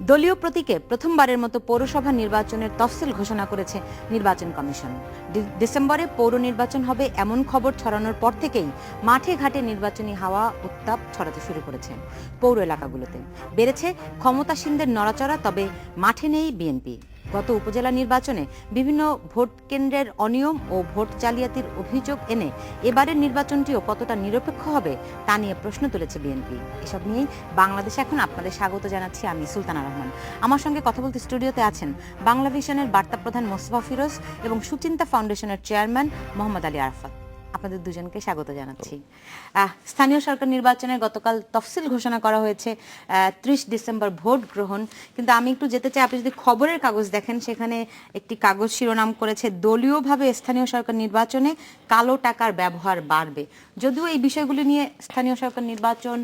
দলীয় প্রতীকে প্রথমবারের মতো পৌরসভা নির্বাচনের তফসিল ঘোষণা করেছে নির্বাচন কমিশন। ডিসেম্বরে পৌর নির্বাচন হবে এমন খবর ছড়ানোর পর থেকেই মাঠে ঘাটে নির্বাচনী হাওয়া উত্তাপ ছড়াতে শুরু করেছে পৌর এলাকাগুলোতে। বেড়েছে ক্ষমতাসীনদের নড়াচড়া, তবে মাঠে নেই বিএনপি। গত উপজেলা নির্বাচনে বিভিন্ন ভোট কেন্দ্রের অনিয়ম ও ভোট জালিয়াতির অভিযোগ এনে এবারের নির্বাচনটিও কতটা নিরপেক্ষ হবে তা নিয়ে প্রশ্ন তুলেছে বিএনপি। এসব নিয়েই বাংলাদেশে এখন আপনাদের স্বাগত জানাচ্ছি আমি সুলতানা রহমান। আমার সঙ্গে কথা বলতে স্টুডিওতে আছেন বাংলা ভিশনের বার্তা প্রধান মোস্তফা ফিরোজ এবং সুচিন্তা ফাউন্ডেশনের চেয়ারম্যান মোহাম্মদ আলী আরাফাত। আপনাদের দুজনকে স্বাগত জানাচ্ছি। স্থানীয় সরকার নির্বাচনের গতকাল তফসিল ঘোষণা করা হয়েছে 30 ডিসেম্বর ভোট গ্রহণ। কিন্তু আমি একটু যেতে চাই, আপনি যদি খবরের কাগজ দেখেন সেখানে একটি কাগজ শিরোনাম করেছে দলীয়ভাবে স্থানীয় সরকার নির্বাচনে কালো টাকার ব্যবহার বাড়বে। যদিও এই বিষয়গুলি নিয়ে স্থানীয় সরকার নির্বাচন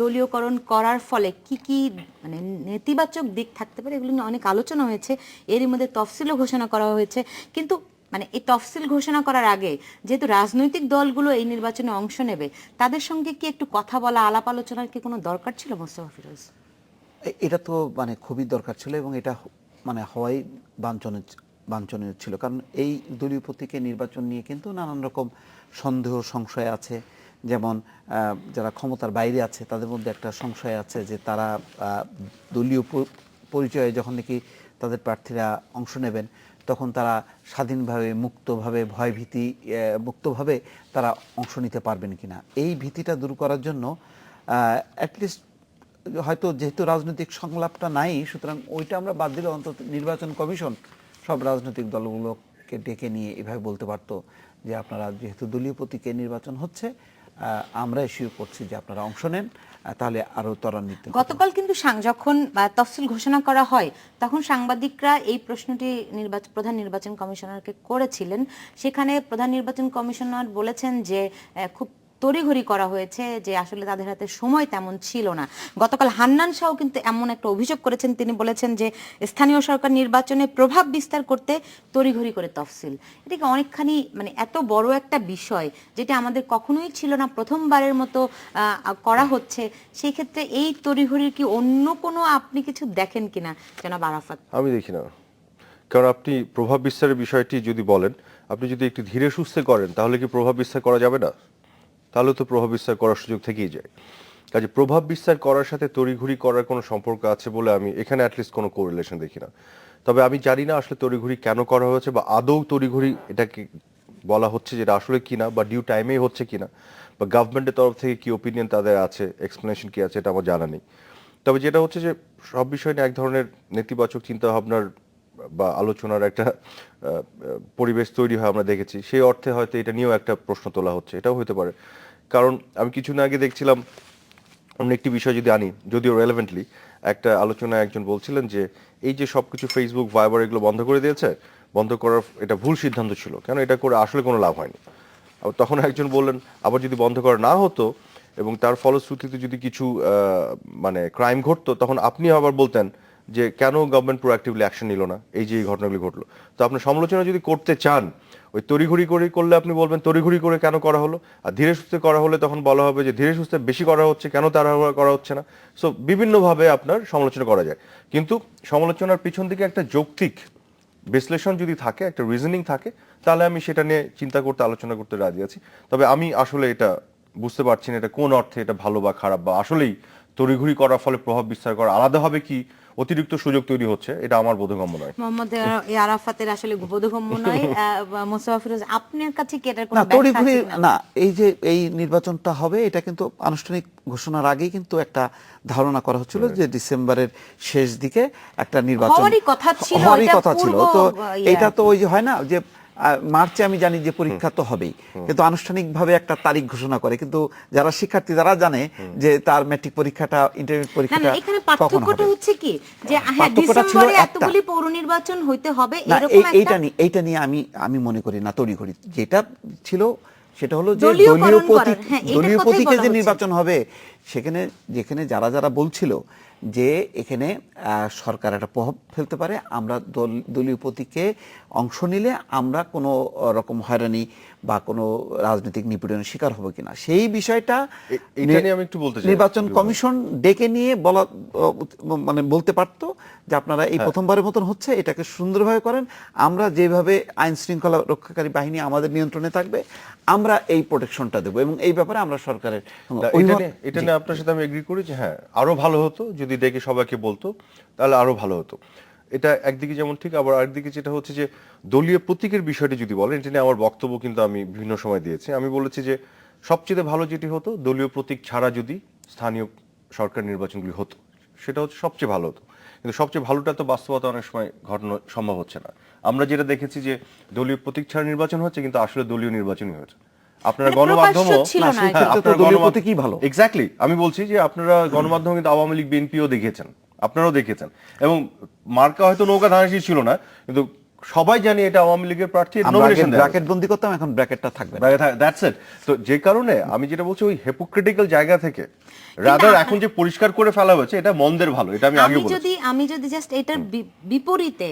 দলীয়করণ করার ফলে কি কি মানে নেতিবাচক দিক থাকতে পারে এগুলো নিয়ে অনেক আলোচনা হয়েছে। এরই মধ্যে তফসিলও ঘোষণা করা হয়েছে। কিন্তু মানে এই তফসিল ঘোষণা করার আগে যেহেতু রাজনৈতিক দলগুলো এই নির্বাচনে অংশ নেবে, তাদের সঙ্গে কি একটু কথা বলা, আলাপ আলোচনার কি কোনো দরকার ছিল মোস্তফা ফিরোজ? এটা তো মানে খুবই দরকার ছিল এবং এটা মানে হওয়াই বাঞ্ছনীয় ছিল। কারণ এই দলীয় প্রতীকে নির্বাচন নিয়ে কিন্তু নানান রকম সন্দেহ সংশয় আছে। যেমন যারা ক্ষমতার বাইরে আছে তাদের মধ্যে একটা সংশয় আছে যে তারা দলীয় পরিচয়ে যখন নাকি তাদের প্রার্থীরা অংশ নেবেন তখন তারা স্বাধীনভাবে, মুক্তভাবে, ভয়ভীতি মুক্তভাবে তারা অংশ নিতে পারবেন কিনা, এই ভীতিটা দূর করার জন্য অ্যাটলিস্ট হয়তো যেহেতু রাজনৈতিক সংলাপটা নাই, সুতরাং ওইটা আমরা বাদ দিলে অন্তত নির্বাচন কমিশন সব রাজনৈতিক দলগুলোকে ডেকে নিয়ে এভাবে বলতে পারতো যে আপনারা যেহেতু দলীয় প্রতীকে নির্বাচন হচ্ছে আমরা ইস্যু করছি যে আপনারা অংশ নেন, তাহলে আরো ত্বরান্বিত। গতকাল কিন্তু যখন তফসিল ঘোষণা করা হয় তখন সাংবাদিকরা এই প্রশ্নটি প্রধান নির্বাচন কমিশনারকে করেছিলেন। সেখানে প্রধান নির্বাচন কমিশনার বলেছেন যে খুব তড়িঘড়ি করা হয়েছে, যে আসলে তাদের হাতে সময় তেমন ছিল না। গতকাল হান্নান শাহ কিন্তু এমন একটা অভিযোগ করেছেন, তিনি বলেছেন যে স্থানীয় সরকার নির্বাচনে প্রভাব বিস্তার করতে তড়িঘড়ি করে তফসিল। এটাকে অনেকখানি মানে এত বড় একটা বিষয় যেটা আমাদের কখনোই ছিল না, প্রথমবারের মতো করা হচ্ছে, সেই ক্ষেত্রে এই তড়িঘড়ির কি অন্য কোনো আপনি কিছু দেখেন কিনা জনাব আরাফাত? আমি দেখি না, কারণ আপনি প্রভাব বিস্তারের বিষয়টি যদি বলেন, আপনি যদি একটু ধীরে সুস্থে করেন তাহলে কি প্রভাব বিস্তার করা যাবে না? তাহলে তো প্রভাব বিস্তার করার সুযোগ থেকেই যায়। কাজে প্রভাব বিস্তার করার সাথে তড়িঘড়ি করার কোনো সম্পর্ক আছে বলে আমি এখানে অ্যাটলিস্ট কোনো কোরিলেশন দেখি না। তবে আমি জানি না আসলে তড়িঘড়ি কেন করা হয়েছে বা আদৌ তড়িঘড়ি এটাকে বলা হচ্ছে যেটা আসলে কিনা, বা ডিউ টাইমেই হচ্ছে কিনা, বা গভর্নমেন্টের তরফ থেকে কি ওপিনিয়ন তাদের আছে, এক্সপ্লেনেশন কি আছে, এটা আমার জানা নেই। তবে যেটা হচ্ছে যে সব বিষয় নিয়ে এক ধরনের নেতিবাচক চিন্তাভাবনার বা আলোচনার একটা পরিবেশ তৈরি হয় আমরা দেখেছি। সেই অর্থে হয়তো এটা নিয়েও একটা প্রশ্ন তোলা হচ্ছে, এটাও হতে পারে। কারণ আমি কিছুদিন আগে দেখছিলাম অন্য একটি বিষয় যদি আনি, যদিও রেলেভেন্টলি, একটা আলোচনায় একজন বলছিলেন যে এই যে সবকিছু ফেসবুক, ভাইবার এগুলো বন্ধ করে দিয়েছে, বন্ধ করার এটা ভুল সিদ্ধান্ত ছিল, কেন এটা করে আসলে কোনো লাভ হয়নি। আবার তখন একজন বললেন আবার যদি বন্ধ করা না হতো এবং তার ফলশ্রুতিতে যদি কিছু মানে ক্রাইম ঘটতো, তখন আপনি আবার বলতেন যে কেন গভর্নমেন্ট প্রোঅ্যাক্টিভলি অ্যাকশন নিল না, এই যে এই ঘটনাগুলি ঘটলো। তো আপনার সমালোচনা যদি করতে চান, ওই তড়িঘড়ি করে করলে আপনি বলবেন তড়িঘড়ি করে কেন করা হলো, আর ধীরে সুস্থে করা হলে তখন বলা হবে যে ধীরে সুস্থে বেশি করা হচ্ছে, কেন তাড়াহুড়া করা হচ্ছে না। সো বিভিন্নভাবে আপনার সমালোচনা করা যায়, কিন্তু সমালোচনার পিছন দিকে একটা যৌক্তিক বিশ্লেষণ যদি থাকে, একটা রিজনিং থাকে, তাহলে আমি সেটা নিয়ে চিন্তা করতে, আলোচনা করতে রাজি আছি। তবে আমি আসলে এটা বুঝতে পারছি না এটা কোন অর্থে এটা ভালো বা খারাপ, বা আসলেই তড়িঘড়ি করার ফলে প্রভাব বিস্তার করা আলাদাভাবে কি অতিরিক্ত সুযোগ তৈরি হচ্ছে, এটা আমার বোধগম্য নয়। মোহাম্মদ আরাফাতের আসলে বোধগম্য নয়। মোস্তফা ফিরোজ, আপনার কাছে কি এটার কোনো না, ব্যাখ্যা তড়িঘড়ি আছে কিনা? না, এই যে এই নির্বাচনটা হবে এটা কিন্তু আনুষ্ঠানিক ঘোষণার আগেই কিন্তু একটা ধারণা করা হচ্ছিল যে ডিসেম্বরের শেষ দিকে একটা নির্বাচন হওয়ারই কথা ছিল, হওয়ারই এটা কথা ছিল। পূর্ব তো ইয়ে এটা আর তো কি। ওই যে হয় না যে মার্চে আমি জানি যে পরীক্ষা তো হবেই, কিন্তু আনুষ্ঠানিকভাবে একটা তারিখ ঘোষণা করে, কিন্তু যারা শিক্ষার্থী তারা জানে যে তার ম্যাট্রিক পরীক্ষাটা, ইন্টারমিডিয়েট না না, পরীক্ষাটা এখানে কখন পার্থক্যটা হবে। হচ্ছে কি যে হ্যাঁ, পার্থক্যটা ছিল ডিসেম্বরে একটা। এতগুলি পৌর নির্বাচন হইতে হবে না, এরকম একটা এইটা নিয়ে আমি মনে করি না তড়িঘড়ি যেটা ছিল সেটা হলো যে দলীয়করণ করার, হ্যাঁ, এইটার দলীয় কথাই প্রতীকে বলা যে হচ্ছে। নির্বাচন হবে সেখানে যেখানে যারা যারা বলছিল যে এখানে সরকার একটা প্রভাব ফেলতে পারে, আমরা দলীয় প্রতীকে অংশ নিলে আমরা কোনো রকম হয়রানি বা কোনো রাজনৈতিক নিপীড়নের শিকার হবো কিনা সেই বিষয়টা এটা নিয়ে আমি একটু বলতে চাই। নির্বাচন কমিশন ডেকে নিয়ে বলা মানে বলতে পারতো যে আপনারা এই প্রথমবারের মতন হচ্ছে, এটাকে সুন্দরভাবে করেন, আমরা যেভাবে আইন শৃঙ্খলা রক্ষাকারী বাহিনী আমাদের নিয়ন্ত্রণে থাকবে আমরা এই প্রোটেকশনটা দেবো, এবং এই ব্যাপারে আমরা সরকারের এটা নিয়ে আপনার সাথে আমি এগ্রি করি যে হ্যাঁ আরো ভালো হতো যদি ডেকে সবাইকে বলতো, তাহলে আরো ভালো হতো। এটা একদিকে যেমন ঠিক, আবার আরেকদিকে যেটা হচ্ছে যে দলীয় প্রতীকের বিষয়টি যদি বলেন, এটা নিয়ে আমার বক্তব্য কিন্তু আমি বিভিন্ন সময় দিয়েছি। আমি বলেছি যে সবচেয়ে ভালো যেটি হতো দলীয় প্রতীক ছাড়া যদি স্থানীয় সরকার নির্বাচনগুলি হতো, সেটা হচ্ছে সবচেয়ে ভালো হতো। কিন্তু সবচেয়ে ভালোটা তো বাস্তবতা অনেক সময় ঘটানো সম্ভব হচ্ছে না। আমরা যেটা দেখেছি যে দলীয় প্রতীক ছাড়া নির্বাচন হচ্ছে, কিন্তু আসলে দলীয় নির্বাচনই হয়েছে। আপনারা গণমাধ্যমও এক্স্যাক্টলি, আমি বলছি যে আপনারা গণমাধ্যম কিন্তু আওয়ামী লীগ বিএনপিও দেখিয়েছেন, আপনারাও দেখেছেন, এবং মার্কা হয়তো নৌকা ধানের ছিল না, কিন্তু সবাই জানি এটা আওয়ামী লীগের প্রার্থী। ব্র্যাকেট বন্দি করতাম, এখন ব্র্যাকেটটা থাকবে, দ্যাটস ইট। তো যে কারণে আমি যেটা বলছি ওই হিপোক্রিটিক্যাল জায়গা থেকে রাদার এখন যে পরিষ্কার করে ফেলা হয়েছে এটা মন্দের ভালো, এটা আমি আগে বলেছি। আমি যদি জাস্ট এটার বিপরীতে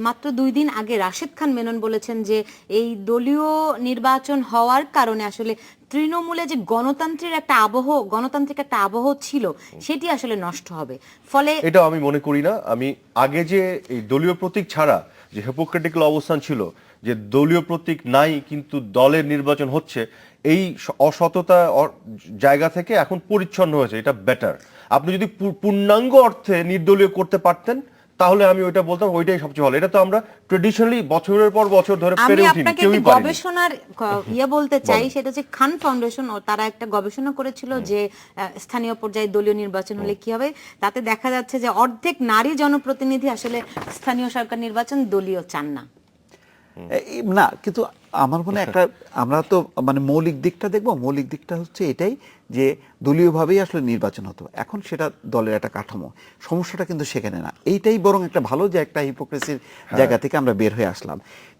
মাত্র 2 দিন আগে রাশেদ খান মেনন বলেছেন যে এই দলীয় নির্বাচন হওয়ার কারণে আসলে তৃণমূলে যে গণতান্ত্রিক একটা আবহ ছিল সেটি আসলে নষ্ট হবে, ফলে এটা আমি মনে করি না। আমি আগে যে এই দলীয় প্রতীক ছাড়া যে হিপোক্রিটিক্যাল অবস্থান ছিল, যে দলীয় প্রতীক নাই কিন্তু দলের নির্বাচন হচ্ছে, এই অসততা জায়গা থেকে এখন পরিচ্ছন্ন হয়েছে, এটা বেটার। আপনি যদি পূর্ণাঙ্গ অর্থে নির্দলীয় করতে পারতেন তাহলে আমি ওইটা বলতাম ওইটাই সবচেয়ে ভালো। এটা তো আমরা ট্রেডিশনালি বছরের পর বছর ধরে পেরে উঠিনি, কেউই পারেনি। গবেষণার বলতে চাই, সেটা হচ্ছে খান ফাউন্ডেশন, তারা একটা গবেষণা করেছিল যে স্থানীয় পর্যায়ে দলীয় নির্বাচন হলে কি হবে। তাতে দেখা যাচ্ছে যে অর্ধেক নারী জনপ্রতিনিধি আসলে স্থানীয় সরকার নির্বাচন দলীয় চান না। না, কিন্তু আমার মনে একটা আমরা তো মানে মৌলিক দিকটা দেখবো, মৌলিক দিকটা হচ্ছে এটাই যে দলীয়ভাবেই আসলে নির্বাচন হতো, এখন সেটা দলের একটা কাঠামো, সমস্যাটা কিন্তু সেখানে না। এইটাই বরং একটা ভালো যে একটা হিপোক্রেসির জায়গা থেকে আমরা বের হয়ে আসলাম।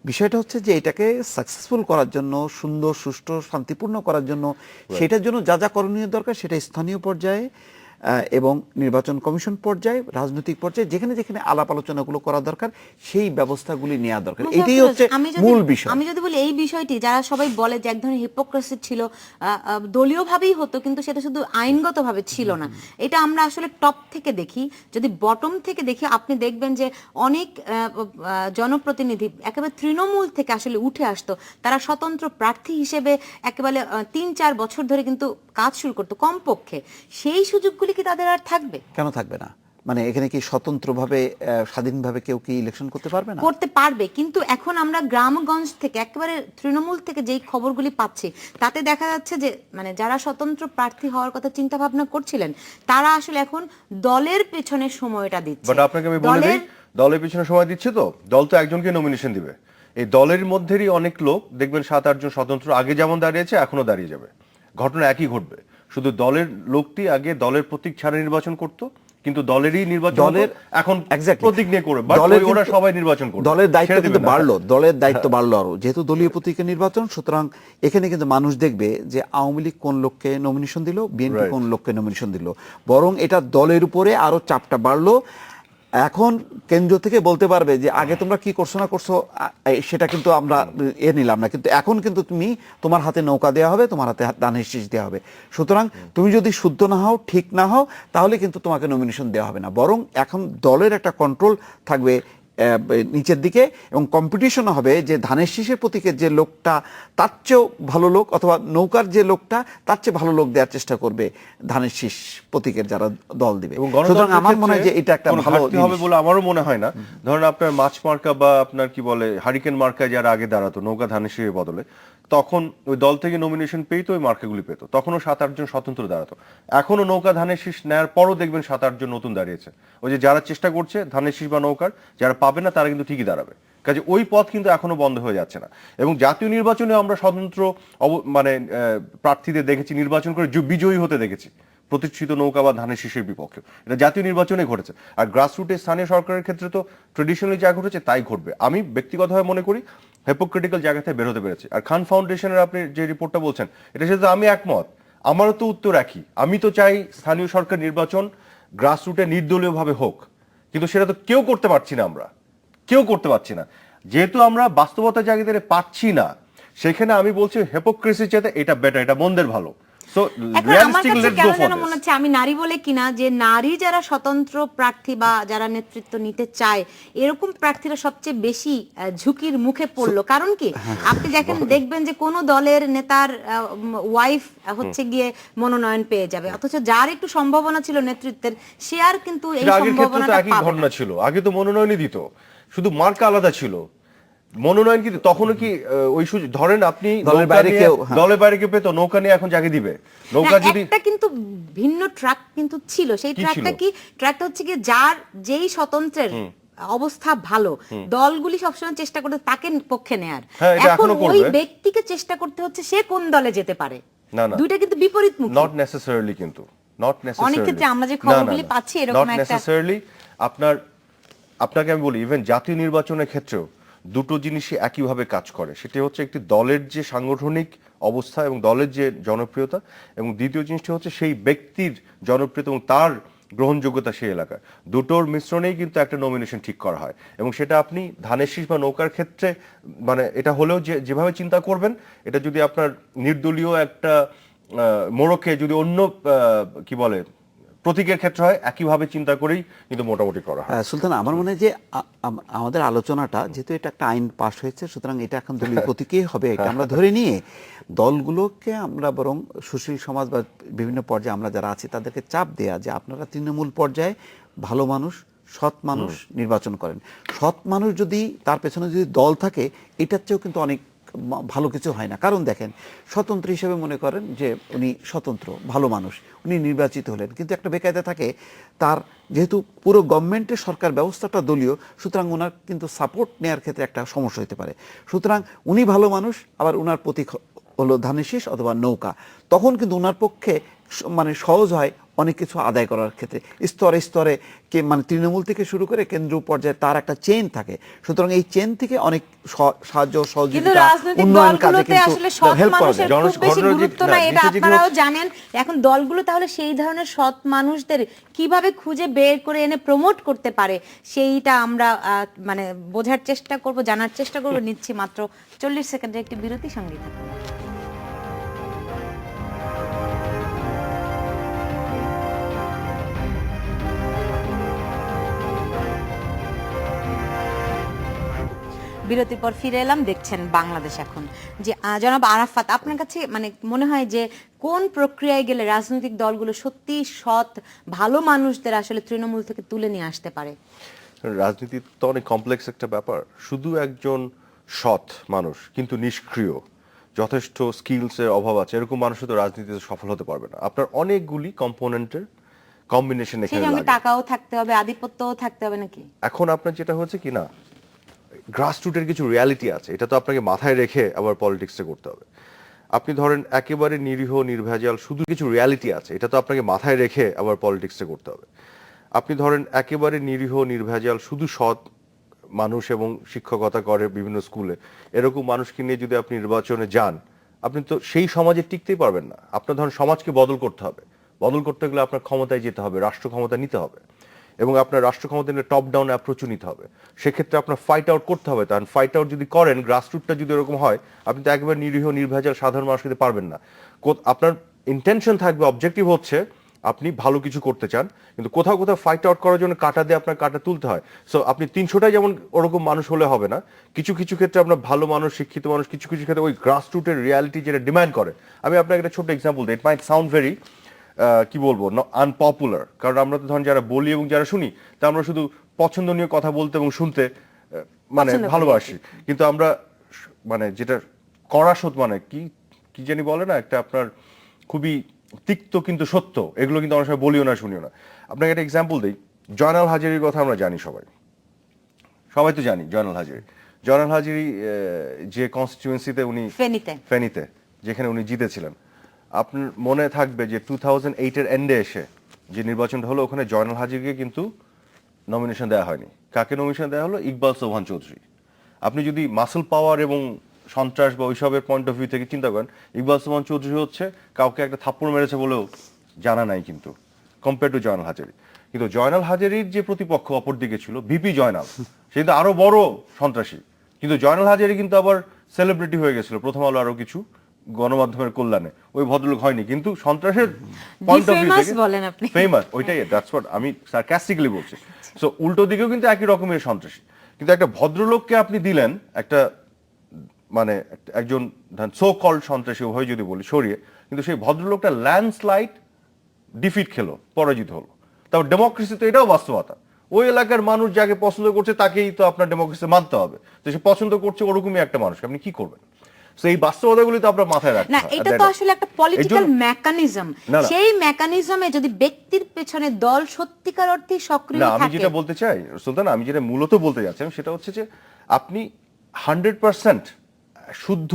বিষয়টা হচ্ছে যে এটাকে সাকসেসফুল করার জন্য, সুন্দর সুষ্ঠু শান্তিপূর্ণ করার জন্য, সেটার জন্য যা যা করণীয় দরকার সেটা স্থানীয় পর্যায়ে এবং নির্বাচন কমিশন পর্যায়ে, রাজনৈতিক পর্যায়ে যেখানে যেখানে আলাপ আলোচনাগুলো করা দরকার সেই ব্যবস্থাগুলি নেওয়া দরকার। এটাই হচ্ছে মূল বিষয়। আমি যদি বলি এই বিষয়টি যারা সবাই বলে যে এক ধরনের হিপোক্রেসি ছিল, দলীয়ভাবেই হতো কিন্তু সেটা শুধু আইনগতভাবে ছিল না, এটা আমরা আসলে টপ থেকে দেখি। যদি বটম থেকে দেখি আপনি দেখবেন যে অনেক জনপ্রতিনিধি একেবারে তৃণমূল থেকে আসলে উঠে আসতো, তারা স্বতন্ত্র প্রার্থী হিসেবে একেবারে 3-4 বছর ধরে কিন্তু কাজ শুরু করতো কমপক্ষে। সেই সুযোগগুলি কি তাদের আর থাকবে? কেন থাকবে না? মানে এখানে কি স্বতন্ত্রভাবে স্বাধীনভাবে কেউ কি ইলেকশন করতে পারবে না? করতে পারবে, কিন্তু এখন আমরা গ্রামগঞ্জ থেকে একেবারে তৃণমূল থেকে যেই খবরগুলি পাচ্ছি তাতে দেখা যাচ্ছে যে মানে যারা স্বতন্ত্র প্রার্থী হওয়ার কথা চিন্তা ভাবনা করছিলেন তারা আসলে এখন দলের পেছনে সময়টা দিচ্ছে। বাট আপনাকে আমি বলে দেই, দলের পেছনে সময় দিচ্ছে তো দল তো একজনকে নমিনেশন দিবে। এই দলের মধ্যেরই অনেক লোক দেখবেন 7-8 জন স্বতন্ত্র আগে যেমন দাঁড়িয়েছে এখনো দাঁড়িয়ে যাবে, ঘটনা একই ঘটবে। শুধু দলের লোকটি আগে দলের প্রতীক ছাড়া নির্বাচন করতো, কিন্তু দলেরই নির্বাচন এখন প্রতীক নিয়ে করে ওরা সবাই নির্বাচন করবে। দলের দায়িত্ব কিন্তু বাড়লো, দলের দায়িত্ব বাড়লো আরো, যেহেতু দলীয় প্রতীকের নির্বাচন, সুতরাং এখানে কিন্তু মানুষ দেখবে যে আওয়ামী লীগ কোন লোককে নমিনেশন দিল, বিএনপি কোন লোককে নমিনেশন দিল, বরং এটা দলের উপরে আরো চাপটা বাড়লো। এখন কেন্দ্র থেকে বলতে পারবে যে আগে তোমরা কি করছো না করছো সেটা কিন্তু আমরা নিলাম না, কিন্তু এখন কিন্তু তোমার হাতে নৌকা দেওয়া হবে, তোমার হাতে ধানের শীষ দেওয়া হবে। সুতরাং তুমি যদি শুদ্ধ না হও, ঠিক না হও, তাহলে কিন্তু তোমাকে নমিনেশন দেওয়া হবে না, বরং এখন দলের একটা কন্ট্রোল থাকবে নিচের দিকে, এবং কম্পিটিশন হবে যে ধানের শীষের প্রতীকের যে লোকটা তার চেয়েও ভালো লোক, অথবা নৌকার যে লোকটা তার চেয়ে ভালো লোক দেওয়ার চেষ্টা করবে ধানের শীষ প্রতীকের যারা দল দিবে। সুতরাং আমার মনে হয় যে এটা একটা ভালো হবে বলে আমারও মনে হয় না। ধরেন আপনার মাছ মার্কা বা আপনার কি বলে হারিকেন মার্কায় যারা আগে দাঁড়াতো নৌকা ধানের শীষের বদলে, তখন ওই দল থেকে নমিনেশন পেতো, ওই মার্কাগুলি পেতো, তখনও 7-8 জন স্বতন্ত্র দাঁড়াতো। এখনো নৌকা ধানের শীষ নেওয়ার পরও দেখবেন 7-8 জন নতুন দাঁড়িয়েছে। ওই যে যারা চেষ্টা করছে ধানের শীষ বা নৌকার, যারা পাবে না তারা কিন্তু ঠিকই দাঁড়াবে। কাজে ওই পথ কিন্তু এখনো বন্ধ হয়ে যাচ্ছে না। এবং জাতীয় নির্বাচনে আমরা স্বতন্ত্র মানে প্রার্থীদের দেখেছি নির্বাচন করে বিজয়ী হতে দেখেছি, প্রতিষ্ঠিত নৌকা বা ধানের শীষের বিপক্ষে। এটা জাতীয় নির্বাচনে ঘটেছে। আর গ্রাসরুটে স্থানীয় সরকারের ক্ষেত্রে তো ট্রেডিশনালি যা ঘটেছে তাই ঘটবে। আমি ব্যক্তিগতভাবে মনে করি হিপোক্রিটিক্যাল জায়গা থেকে বের হতে পেরেছে। আর খান ফাউন্ডেশনের আপনি যে রিপোর্টটা বলছেন এটার সাথে আমি একমত, আমারও তো উত্তর একই। আমি তো চাই স্থানীয় সরকার নির্বাচন গ্রাসরুটে নির্দলীয়ভাবে হোক, কিন্তু সেটা তো কেউ করতে পারছি না, আমরা কেউ করতে পারছি না। যেহেতু আমরা বাস্তবতা জায়গাতে পাচ্ছি না, সেখানে আমি বলছি হিপোক্রেসির চাইতে এটা বেটার, এটা মন্দের ভালো। সো এখন আমার কাছে কেন যেন মনে হচ্ছে, আমি নারী বলে কিনা, যে নারী যারা স্বতন্ত্র প্রার্থী বা যারা নেতৃত্ব নিতে চায় এরকম প্রার্থীরা সবচেয়ে বেশি ঝুঁকির মুখে পড়লো। কারণ কি, আপনি দেখবেন যে কোন দলের নেতার ওয়াইফ হচ্ছে গিয়ে মনোনয়ন পেয়ে যাবে, অথচ যার একটু সম্ভাবনা ছিল নেতৃত্বের, সে আর কিন্তু এই সম্ভাবনাটা একই পাবে ঘটনা না। ছিল। আগে তো মনোনয়নই দিত, শুধু মার্কা আলাদা ছিল। মনোনয়ন কি তখনও কি ওই ধরেন আপনি দলের বাইরে কেউ, দলের বাইরে কেউ পেত, নৌকা নিয়ে এখন যাকে দিবে নৌকা না, যদি একটা কিন্তু ভিন্ন ট্র্যাক কিন্তু ছিল। সেই ট্র্যাকটা কি, ট্র্যাকটা হচ্ছে কি, যেই স্বতন্ত্রের অবস্থা ভালো, দলগুলি সবসময় চেষ্টা করতে তাকে পক্ষে নেয়ার। হ্যাঁ, এটা এখন এখনো ওই করবে। ব্যক্তিকে চেষ্টা করতে হচ্ছে সে কোন দলে যেতে পারে। না না, দুইটা কিন্তু বিপরীতমুখী। নট নেসেসারিলি, কিন্তু নট নেসেসারিলি। অনেক ক্ষেত্রে আমরা যে খবরগুলি পাচ্ছি এরকম নট একটা, নেসেসারিলি। আপনাকে আমি বলি, ইভেন জাতীয় নির্বাচনের ক্ষেত্রেও দুটো জিনিসই একইভাবে কাজ করে। সেটা হচ্ছে একটি দলের যে সাংগঠনিক অবস্থা এবং দলের যে জনপ্রিয়তা, এবং দ্বিতীয় জিনিসটা হচ্ছে সেই ব্যক্তির জনপ্রিয়তা এবং তার গ্রহণযোগ্যতা সেই এলাকায়। দুটোর মিশ্রণেই কিন্তু একটা নমিনেশন ঠিক করা হয়। এবং সেটা আপনি ধানের শীষ বা নৌকার ক্ষেত্রে, মানে এটা হলেও যেভাবে চিন্তা করবেন, এটা যদি আপনার নির্দলীয় একটা মোড়কে যদি অন্য কি বলে প্রতীকের ক্ষেত্রে হয়, একইভাবে চিন্তা করেই কিন্তু মোটামুটি করা হয়। সুলতান, আমার মনে হয় যে আমাদের আলোচনাটা, যেহেতু এটা একটা আইন পাশ হয়েছে, সুতরাং এটা এখন দলীয় প্রতীকেই হবে, এটা আমরা ধরে নিয়ে দলগুলোকে আমরা বরং সুশীল সমাজ বা বিভিন্ন পর্যায়ে আমরা যারা আছি তাদেরকে চাপ দেয়া যে আপনারা তৃণমূল পর্যায়ে ভালো মানুষ, সৎ মানুষ নির্বাচন করেন। সৎ মানুষ যদি তার পেছনে যদি দল থাকে, এটার চেয়েও কিন্তু অনেক ভালো কিছু হয় না। কারণ দেখেন, স্বতন্ত্র হিসেবে মনে করেন যে উনি স্বতন্ত্র ভালো মানুষ, উনি নির্বাচিত হলেন, কিন্তু একটা বেকায়দা থাকে তার, যেহেতু পুরো গভর্নমেন্টের সরকার ব্যবস্থাটা দলীয়, সুতরাং ওনার কিন্তু সাপোর্ট নেওয়ার ক্ষেত্রে একটা সমস্যা হতে পারে। সুতরাং উনি ভালো মানুষ, আবার ওনার প্রতীক হলো ধানের শীষ অথবা নৌকা, তখন কিন্তু ওনার পক্ষে মানে সহজ হয় অনেক কিছু আদায় করার ক্ষেত্রে। স্তরে স্তরে মানে তৃণমূল থেকে শুরু করে কেন্দ্রীয় পর্যায়ে তার একটা চেইন থাকে। সুতরাং এই চেইন থেকে অনেক সাহায্য সহযোগিতা, উন্নয়ন কাজে কিন্তু হেল্প করা যায়। গুরুত্ব না, এটা আপনারাও জানেন। এখন দলগুলো তাহলে সেই ধরনের সৎ মানুষদের কিভাবে খুঁজে বের করে এনে প্রমোট করতে পারে, সেইটা আমরা মানে বোঝার চেষ্টা করব, জানার চেষ্টা করব। নিচ্ছি মাত্র 40 সেকেন্ডের একটি বিরতি, সঙ্গে থাকুন। বিরতির পর ফিরে এলাম, দেখছেন বাংলাদেশ এখন। যে জনাব আরাফাত, আপনার কাছে মানে মনে হয় যে কোন প্রক্রিয়ায় গেলে রাজনৈতিক দলগুলো সত্যি সৎ ভালো মানুষদের আসলে তৃণমূল থেকে তুলে নিয়ে আসতে পারে? রাজনীতি তো অনেক কমপ্লেক্স একটা ব্যাপার। শুধু একজন সৎ মানুষ কিন্তু নিষ্ক্রিয়, যথেষ্ট স্কিলসের অভাব আছে, এরকম মানুষ তো রাজনীতিতে সফল হতে পারবে না। আপনার অনেকগুলি কম্পোনেন্টের কম্বিনেশন এখানে লাগে। টাকাও থাকতে হবে, আধিপত্যও থাকতে হবে নাকি? এখন আপনার যেটা হচ্ছে কি না, গ্রাসরুটের কিছু রিয়ালিটি আছে, এটা তো আপনাকে মাথায় রেখে আবার পলিটিক্সে করতে হবে। আপনি ধরেন একেবারে নিরীহ নির্ভেজাল শুধু কিছু রিয়ালিটি আছে, এটা তো আপনাকে মাথায় রেখে আবার পলিটিক্সে করতে হবে। আপনি ধরেন একেবারে নিরীহ নির্ভেজাল শুধু সৎ মানুষ এবং শিক্ষকতা করে বিভিন্ন স্কুলে, এরকম মানুষকে নিয়ে যদি আপনি নির্বাচনে যান, আপনি তো সেই সমাজে টিকতেই পারবেন না। আপনার ধরেন সমাজকে বদল করতে হবে, বদল করতে গেলে আপনার ক্ষমতায় যেতে হবে, রাষ্ট্র ক্ষমতা নিতে হবে, এবং আপনার রাষ্ট্র ক্ষমতা নিয়ে টপ ডাউন অ্যাপ্রোচও নিতে হবে। সেক্ষেত্রে আপনার ফাইট আউট করতে হবে। কারণ ফাইট আউট যদি করেন, গ্রাসরুটটা যদি এরকম হয়, আপনি তো একেবারে নিরীহ নির্ভেজাল সাধারণ মানুষকে পারবেন না। আপনার ইন্টেনশন থাকবে, অবজেক্টিভ হচ্ছে আপনি ভালো কিছু করতে চান, কিন্তু কোথাও কোথাও ফাইট আউট করার জন্য কাটা দিয়ে আপনার কাটা তুলতে হয়। সো আপনি 300টাই যেমন ওরকম মানুষ হলে হবে না। কিছু কিছু ক্ষেত্রে আপনার ভালো মানুষ, শিক্ষিত মানুষ, কিছু কিছু ক্ষেত্রে ওই গ্রাসরুটের রিয়ালিটি যেটা ডিমান্ড করে। আমি আপনাকে একটা ছোট এক্সাম্পল দিই। ইট মাইট সাউন্ড ভেরি কি বলবো, আনপপুলার, কারণ আমরা তো ধরেন যারা বলি এবং যারা শুনি, তা আমরা শুধু পছন্দনীয় কথা বলতে এবং শুনতে মানে ভালোবাসি, কিন্তু আমরা মানে যেটা কড়া সত্য, মানে কি কি জানি বলে না, একটা আপনার খুবই তিক্ত কিন্তু সত্য, এগুলো কিন্তু আমরা সবাই বলিও না, শুনিও না। আপনাকে একটা এক্সাম্পল দিই। জয়নাল হাজারীর কথা আমরা জানি, সবাই তো জানি জয়নাল হাজারী যে কনস্টিটিউয়েন্সিতে উনি ফেনীতে যেখানে উনি জিতেছিলেন, আপনার মনে থাকবে যে 2008-এর এন্ডে এসে যে নির্বাচনটা হলো, ওখানে জয়নাল হাজারীকে কিন্তু নমিনেশন দেওয়া হয়নি। কাকে নমিনেশন দেওয়া হলো? ইকবাল সোবহান চৌধুরী। আপনি যদি মাসল পাওয়ার এবং সন্ত্রাস বা ওইসবের পয়েন্ট অফ ভিউ থেকে চিন্তা করেন, ইকবাল সোবহান চৌধুরী হচ্ছে কাউকে একটা থাপ্পড় মেরেছে বলেও জানা নাই কিন্তু, কম্পেয়ার টু জয়নাল হাজারী। কিন্তু জয়নাল হাজারীর যে প্রতিপক্ষ অপরদিকে ছিল ভিপি জয়নাল, সে কিন্তু আরো বড় সন্ত্রাসী। কিন্তু জয়নাল হাজারী কিন্তু আবার সেলিব্রিটি হয়ে গেছিল প্রথম আলো আরো কিছু গণমাধ্যমের কল্যাণে, ওই ভদ্রলোক হয়নি। কিন্তু সন্ত্রাসের পয়েন্ট অফ ভিউ থেকে বলেন আপনি ফেমাস, ওইটাই, দ্যাটস হোয়াট আমি সার্কাস্টিক্যালি বলছি। সো উল্টো দিকেও কিন্তু একই রকমের সন্ত্রাসী। কিন্তু একটা ভদ্রলোককে আপনি দিলেন একটা মানে একজন সো কল্ড সন্ত্রাসী ওভাবে যদি বলি সরিয়ে, কিন্তু সেই ভদ্রলোকটা ল্যান্ডস্লাইড ডিফিট খেলো, পরাজিত হলো। তারপর ডেমোক্রেসি তো এটাও বাস্তবতা, ওই এলাকার মানুষ যাকে পছন্দ করছে তাকেই তো আপনার ডেমোক্রেসি মানতে হবে। তো সে পছন্দ করছে ওরকমই একটা মানুষকে, আপনি কি করবেন? এই বাস্তবতাগুলি তো আপনার মাথায় রাখতে না, হয়। এটা তো আসলে একটা পলিটিক্যাল মেকানিজম। সেই মেকানিজমে যদি ব্যক্তির পেছনে দল সত্যিকার অর্থে সক্রিয় না, থাকে। আমি যেটা বলতে চাই সুলতান, আমি যেটা মূলত বলতে যাচ্ছিলাম সেটা হচ্ছে যে আপনি 100% শুদ্ধ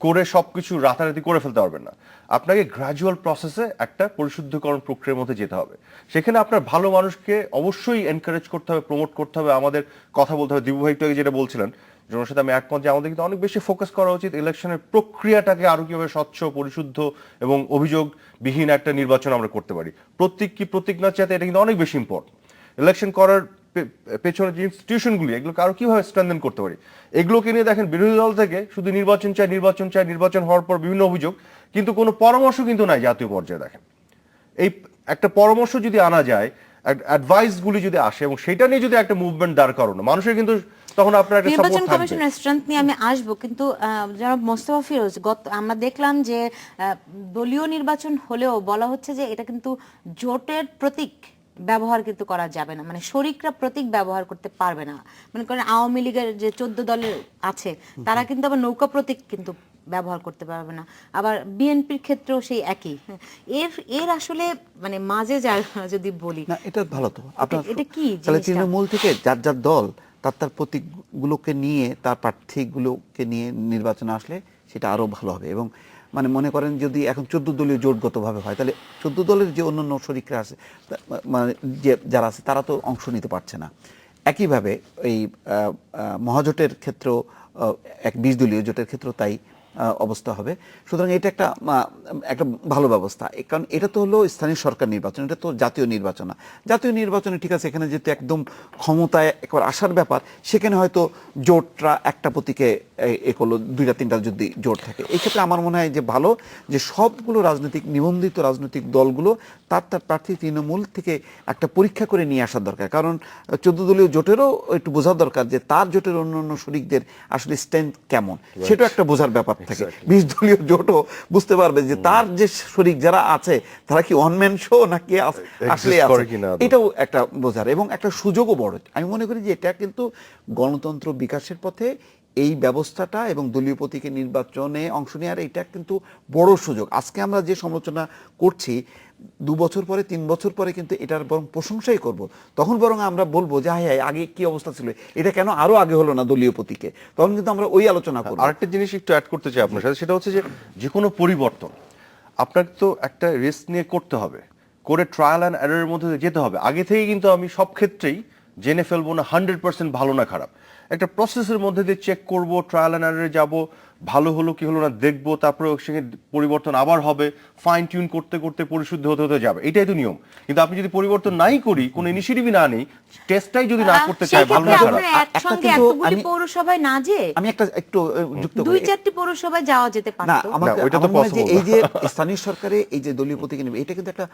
করে সবকিছু রাতারাতি করে ফেলতে পারবেন না। আপনাকে গ্র্যাজুয়াল প্রসেসে একটা পরিশুদ্ধকরণ প্রক্রিয়ার মধ্যে যেতে হবে। সেখানে আপনার ভালো মানুষকে অবশ্যই এনকারেজ করতে হবে, প্রমোট করতে হবে, আমাদের কথা বলতে হবে। দিবু ভাই একটু আগে যেটা বলছিলেন, যেটার সাথে আমি একমত যে আমাদের কিন্তু অনেক বেশি ফোকাস করা উচিত ইলেকশনের প্রক্রিয়াটাকে আরো কিভাবে স্বচ্ছ, পরিশুদ্ধ এবং অভিযোগবিহীন একটা নির্বাচন আমরা করতে পারি। প্রতীক কি প্রতীক না চাইতে, এটা কিন্তু অনেক বেশি ইম্পর্টেন্ট। ইলেকশন করার পেছনে যে ইনস্টিটিউশনগুলি, এগুলোকে আরো কিভাবে স্ট্রেনথেন করতে পারি, এগুলোকে নিয়ে দেখেন বিরোধী দল থেকে শুধু নির্বাচন চাই, নির্বাচন চাই, নির্বাচন হওয়ার পর বিভিন্ন অভিযোগ, কিন্তু কোনো পরামর্শ কিন্তু নাই জাতীয় পর্যায়ে। দেখেন, এই একটা পরামর্শ যদি আনা যায়, অ্যাডভাইস গুলি যদি আসে এবং সেটা নিয়ে যদি একটা মুভমেন্ট দাঁড় করানো, মানুষের কিন্তু তখন আপনার একটা সাপোর্ট নির্বাচন থাকবে। কমিশনের স্ট্রেংথ নিয়ে আমি আসবো, কিন্তু জনাব মোস্তফা ফিরোজ, আমরা দেখলাম যে দলীয় নির্বাচন হলেও বলা হচ্ছে যে এটা কিন্তু জোটের প্রতীক ব্যবহার কিন্তু করা যাবে না, মানে শরিকরা প্রতীক ব্যবহার করতে পারবে না। মনে করেন আওয়ামী লীগের যে 14 দলের আছে তারা কিন্তু আবার নৌকা প্রতীক কিন্তু ব্যবহার করতে পারবে না। আবার বিএনপির ক্ষেত্রেও সেই একই। এর আসলে মানে মাঝে যার যদি বলি না, এটা ভালো তো আপনার। এটা কি তাহলে জিনিসটা? তৃণমূল থেকে যার যার দল তার প্রতীকগুলোকে নিয়ে, তার প্রার্থীগুলোকে নিয়ে নির্বাচনে আসলে সেটা আরো ভালো হবে। এবং মানে মনে করেন যদি এখন 14 দলীয় জোটগতভাবে হয়, তাহলে 14 দলের যে অন্যান্য শরিকরা আছে, মানে যে যারা আছে তারা তো অংশ নিতে পারছে না। একইভাবে এই মহাজোটের ক্ষেত্রেও, এক 20 দলীয় জোটের ক্ষেত্রেও তাই অবস্থা হবে। সুতরাং এটা একটা একটা ভালো ব্যবস্থা, কারণ এটা তো হলো স্থানীয় সরকার নির্বাচন, এটা তো জাতীয় নির্বাচন না। জাতীয় নির্বাচনে ঠিক আছে, এখানে যেহেতু একদম ক্ষমতায় একবার আসার ব্যাপার, সেখানে হয়তো জোটরা একটা প্রতীকে এ করলো, 2-3টা যদি জোট থাকে। এই ক্ষেত্রে আমার মনে হয় যে ভালো যে সবগুলো রাজনৈতিক নিবন্ধিত রাজনৈতিক দলগুলো তার প্রার্থী তৃণমূল থেকে একটা পরীক্ষা করে নিয়ে আসার দরকার। কারণ 14 দলীয় জোটেরও একটু বোঝার দরকার যে তার জোটের অন্যান্য শরিকদের আসলে স্ট্রেংথ কেমন, সেটা একটা বোঝার ব্যাপার থাকে। 20 দলীয় জোটও বুঝতে পারবে যে তার যে শরিক যারা আছে তারা কি ওয়ান ম্যান শো নাকি আসলে আছে, এটাও একটা বোঝার এবং একটা সুযোগও বড়। আমি মনে করি যে এটা কিন্তু গণতন্ত্র বিকাশের পথে এই ব্যবস্থাটা এবং দলীয় প্রতীকে নির্বাচনে অংশ নেওয়ার এটা কিন্তু বড় সুযোগ। আজকে আমরা যে সমালোচনা করছি, 2 বছর পরে 3 বছর পরে কিন্তু এটার বরং প্রশংসাই করব। তখন বরং আমরা বলবো যে হ্যাঁ, আগে কি অবস্থা ছিল, এটা কেন আরো আগে হলো না দলীয় প্রতীকে, তখন কিন্তু আমরা ওই আলোচনা করব। আরেকটা জিনিস একটু অ্যাড করতে চাই আপনার সাথে, সেটা হচ্ছে যে কোনো পরিবর্তন আপনার তো একটা রিস্ক নিয়ে করতে হবে, করে ট্রায়াল অ্যান্ড এররের মধ্যে যেতে হবে। আগে থেকে কিন্তু আমি সব ক্ষেত্রেই জেনে ফেলবো না 100% ভালো না খারাপ, একটা প্রসেসের মধ্যে দিয়ে চেক করব, ট্রায়াল অ্যান্ড এররে যাব, ভালো হলো কি হলো না দেখবো, তারপরে ওর সঙ্গে পরিবর্তন আবার হবে, ফাইন টিউন করতে করতে পরিশুদ্ধ হতে হতে যাবে, এটাই তো নিয়ম। কিন্তু আপনি যদি পরিবর্তন নাই করি, কোনো ইনিশিয়েটিভই না নেই, টেস্টটাই যদি না করতে চাই, ভালো না খারাপ, একসঙ্গে এতগুলি পৌরসভায় না যে আমি একটা একটু যুক্ত করি, 2-4টি পৌরসভায় যাওয়া যেতে না পারতো। ওইটা তো আমার মনে হয় যে possible এই যে স্থানীয় সরকারে এই যে দলীয় প্রতীকে নেবে, এটা কিন্তু একটা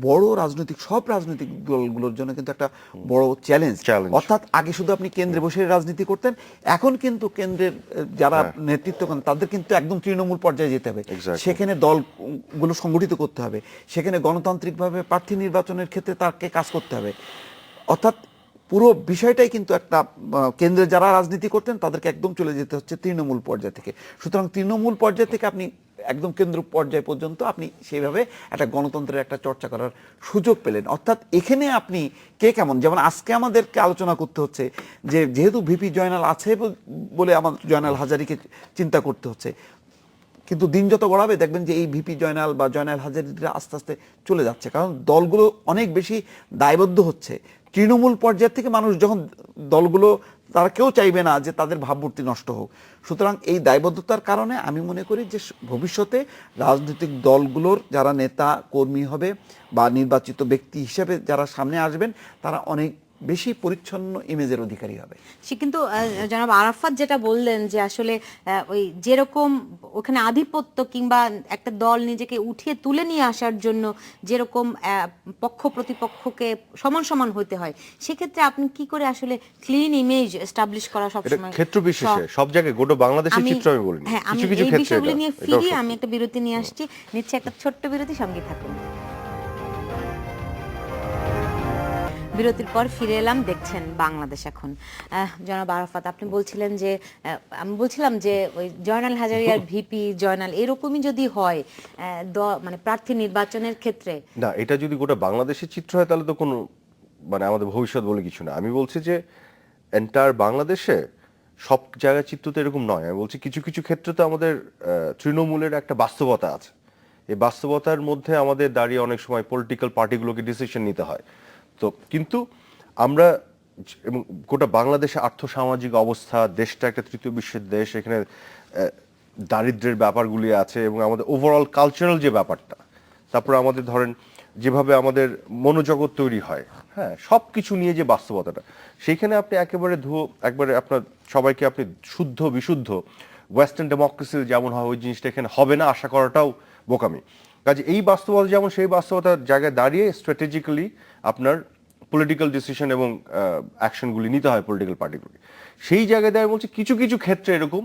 বড় রাজনৈতিক, সব রাজনৈতিক দলগুলোর জন্য কিন্তু একটা বড় চ্যালেঞ্জ। অর্থাৎ আগে শুধু আপনি কেন্দ্রে বসে রাজনীতি করতেন, এখন কিন্তু কেন্দ্রের যারা নেতৃত্ব করেন তাদের কিন্তু একদম তৃণমূল পর্যায়ে যেতে হবে। সেখানে দলগুলো সংগঠিত করতে হবে, সেখানে গণতান্ত্রিকভাবে প্রার্থী নির্বাচনের ক্ষেত্রে তাকে কাজ করতে হবে। অর্থাৎ পুরো বিষয়টাই কিন্তু একটা কেন্দ্রে যারা রাজনীতি করতেন তাদেরকে একদম চলে যেতে হচ্ছে তৃণমূল পর্যায় থেকে। সুতরাং তৃণমূল পর্যায় থেকে আপনি একদম কেন্দ্র পর্যায় পর্যন্ত আপনি সেইভাবে একটা গণতন্ত্রের একটা চর্চা করার সুযোগ পেলেন। অর্থাৎ এখানে আপনি কে কেমন, যেমন আজকে আমাদেরকে আলোচনা করতে হচ্ছে যে যেহেতু ভিপি জয়নাল আছে বলে আমার জয়নাল হাজারীকে চিন্তা করতে হচ্ছে, কিন্তু দিন যত গড়াবে দেখবেন যে এই ভিপি জয়নাল বা জয়নাল হাজারীরা আস্তে আস্তে চলে যাচ্ছে, কারণ দলগুলো অনেক বেশি দায়বদ্ধ হচ্ছে। তৃণমূল পর্যায় থেকে মানুষ যখন দলগুলো তারা কেউ চাইবে না যে তাদের ভাবমূর্তি নষ্ট হোক। সুতরাং এই দায়বদ্ধতার কারণে আমি মনে করি যে ভবিষ্যতে রাজনৈতিক দলগুলোর যারা নেতা কর্মী হবে বা নির্বাচিত ব্যক্তি হিসেবে যারা সামনে আসবেন তারা অনেক বেশি পরিচ্ছন্ন ইমেজের অধিকারী হবে। সে কিন্তু জনাব আরাফাত যেটা বললেন যে আসলে ওই যেরকম ওখানে আধিপত্য কিংবা একটা দল নিজেকে উঠিয়ে তুলে নিয়ে আসার জন্য যেরকম পক্ষ প্রতিপক্ষকে সমান সমান হতে হয়, সেক্ষেত্রে আপনি কি করে আসলে ক্লিন ইমেজ এস্টাবলিশ করা সবসময় ক্ষেত্র বিশেষে সব জায়গায় গোটা বাংলাদেশের চিত্র আমি বলিনি, হ্যাঁ, আমি কিছু কিছু এই ক্ষেত্রে বিষয়গুলো নিয়ে ফিরি। আমি একটা বিরতি নিয়ে আসছি, নিচ্ছে একটা ছোট্ট বিরতি, সঙ্গে থাকুন। বিরতির পর ফিরে এলাম, দেখছেন বাংলাদেশ এখন। জনাব আরাফাত, আপনি বলছিলেন যে আমি বলছিলাম যে ওই জয়নাল হাজারিয়ার ভিপি জয়নাল এরকমই যদি হয় মানে প্রার্থী নির্বাচনের ক্ষেত্রে, না, এটা যদি গোটা বাংলাদেশের চিত্র হয় তাহলে তো কোনো মানে আমাদের ভবিষ্যৎ বলে কিছু না। আমি বলছি যে এন্টার বাংলাদেশে সব জায়গায় চিত্র তো এরকম নয়। আমি বলছি কিছু কিছু ক্ষেত্রে তো আমাদের তৃণমূলের একটা বাস্তবতা আছে। এই বাস্তবতার মধ্যে আমাদের দাঁড়িয়ে অনেক সময় পলিটিক্যাল পার্টিগুলোকে ডিসিশন নিতে হয়। তো কিন্তু আমরা এবং গোটা বাংলাদেশে আর্থসামাজিক অবস্থা, দেশটা একটা তৃতীয় বিশ্বের দেশ, এখানে দারিদ্র্যের ব্যাপারগুলি আছে এবং আমাদের ওভারঅল কালচারাল যে ব্যাপারটা, তারপরে আমাদের ধরেন যেভাবে আমাদের মনোজগৎ তৈরি হয়, হ্যাঁ, সব কিছু নিয়ে যে বাস্তবতাটা, সেইখানে আপনি একবারে আপনার সবাইকে আপনি শুদ্ধ বিশুদ্ধ ওয়েস্টার্ন ডেমোক্রেসি যেমন হয় ওই জিনিসটা এখানে হবে না আশা করাটাও বোকামি। কাজে এই বাস্তবতা যেমন সেই বাস্তবতার জায়গায় দাঁড়িয়ে স্ট্র্যাটেজিক্যালি আপনার পলিটিক্যাল ডিসিশন এবং অ্যাকশনগুলি নিতে হয় পলিটিক্যাল পার্টিগুলি। সেই জায়গায় দাঁড়িয়ে বলছি কিছু কিছু ক্ষেত্রে এরকম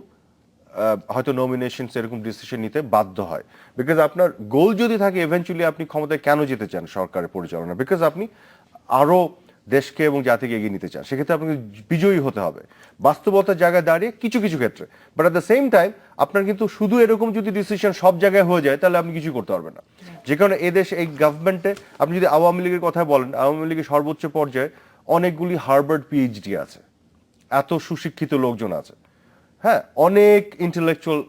হয়তো নমিনেশনস এরকম ডিসিশন নিতে বাধ্য হয়। বিকজ আপনার গোল যদি থাকে ইভেন্চুয়ালি আপনি ক্ষমতায় কেন যেতে চান সরকারের পরিচালনা, বিকজ আপনি আরো দেশকে এবং জাতিকে এগিয়ে নিতে চান, সেক্ষেত্রে আপনাকে বিজয়ী হতে হবে বাস্তবতার জায়গায় দাঁড়িয়ে কিছু কিছু ক্ষেত্রে। But at the same time আপনার কিন্তু শুধু এরকম যদি ডিসিশন সব জায়গায় হয়ে যায় তাহলে আপনি কিছু করতে পারবেন না। যে কারণে এদেশে এই গভর্নমেন্টে আপনি যদি আওয়ামী লীগের কথা বলেন, আওয়ামী লীগের সর্বোচ্চ পর্যায়ে অনেকগুলি হার্ভার্ড পিএইচডি আছে, এত সুশিক্ষিত লোকজন আছে, হ্যাঁ, অনেক ইন্টেলেকচুয়াল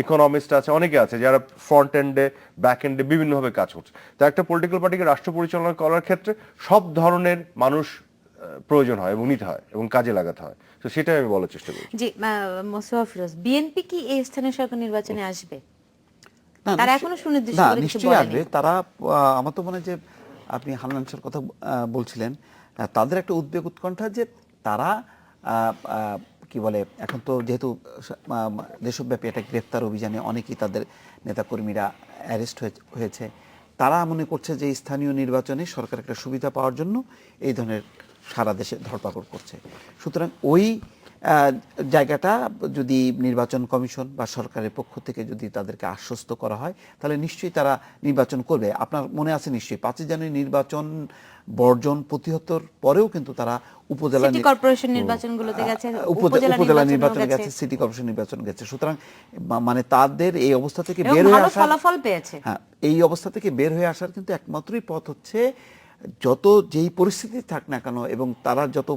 ইকোনমিস্ট আছে, অনেকে আছে যারা ফ্রন্ট এন্ডে ব্যাক এন্ডে বিভিন্নভাবে কাজ করছে। তো একটা পলিটিক্যাল পার্টিকে রাষ্ট্র পরিচালনা করার ক্ষেত্রে সব ধরনের মানুষ প্রয়োজন হয় এবং নিতে হয় এবং কাজে লাগাতে হয়। তো সেটাই আমি বলার চেষ্টা করি। জি, মোস্তফা ফিরোজ, বিএনপি কি এই স্থানীয় সরকার নির্বাচনে আসবে? না, তারা এখনো সুনির্দিষ্ট করে কিছু নিশ্চয়ই বলেনি। আসবে তারা। আমার তো মনে হয় যে আপনি হান্নান স্যার কথা বলছিলেন, তাদের একটা উদ্বেগ উৎকণ্ঠা যে তারা কি বলে, এখন তো যেহেতু দেশব্যাপী একটা গ্রেফতার অভিযানে অনেকেই তাদের নেতাকর্মীরা অ্যারেস্ট হয়েছে, তারা মনে করছে যে স্থানীয় নির্বাচনে সরকার একটা সুবিধা পাওয়ার জন্য এই ধরনের সারা দেশে ধরপাকড় করছে। সুতরাং ওই জায়গাটা যদি নির্বাচন কমিশন বা সরকারের পক্ষ থেকে যদি তাদেরকে আশ্বস্ত করা হয় তাহলে নিশ্চয়ই তারা নির্বাচন করবে। আপনার মনে আছে নিশ্চয়ই 5 জানুয়ারি নির্বাচন বর্জন প্রতিহতর পরেও কিন্তু তারা উপজেলা সিটি কর্পোরেশন নির্বাচনগুলোতে গেছে, উপজেলা নির্বাচনে গেছে, সিটি কর্পোরেশন নির্বাচন গেছে। সুতরাং মানে তাদের এই অবস্থা থেকে বের হয়ে আসার ফলাফল পেয়েছে। হ্যাঁ, এই অবস্থা থেকে বের হয়ে আসার কিন্তু একমাত্রই পথ হচ্ছে যত যেই পরিস্থিতি থাক না কেন এবং তারা যত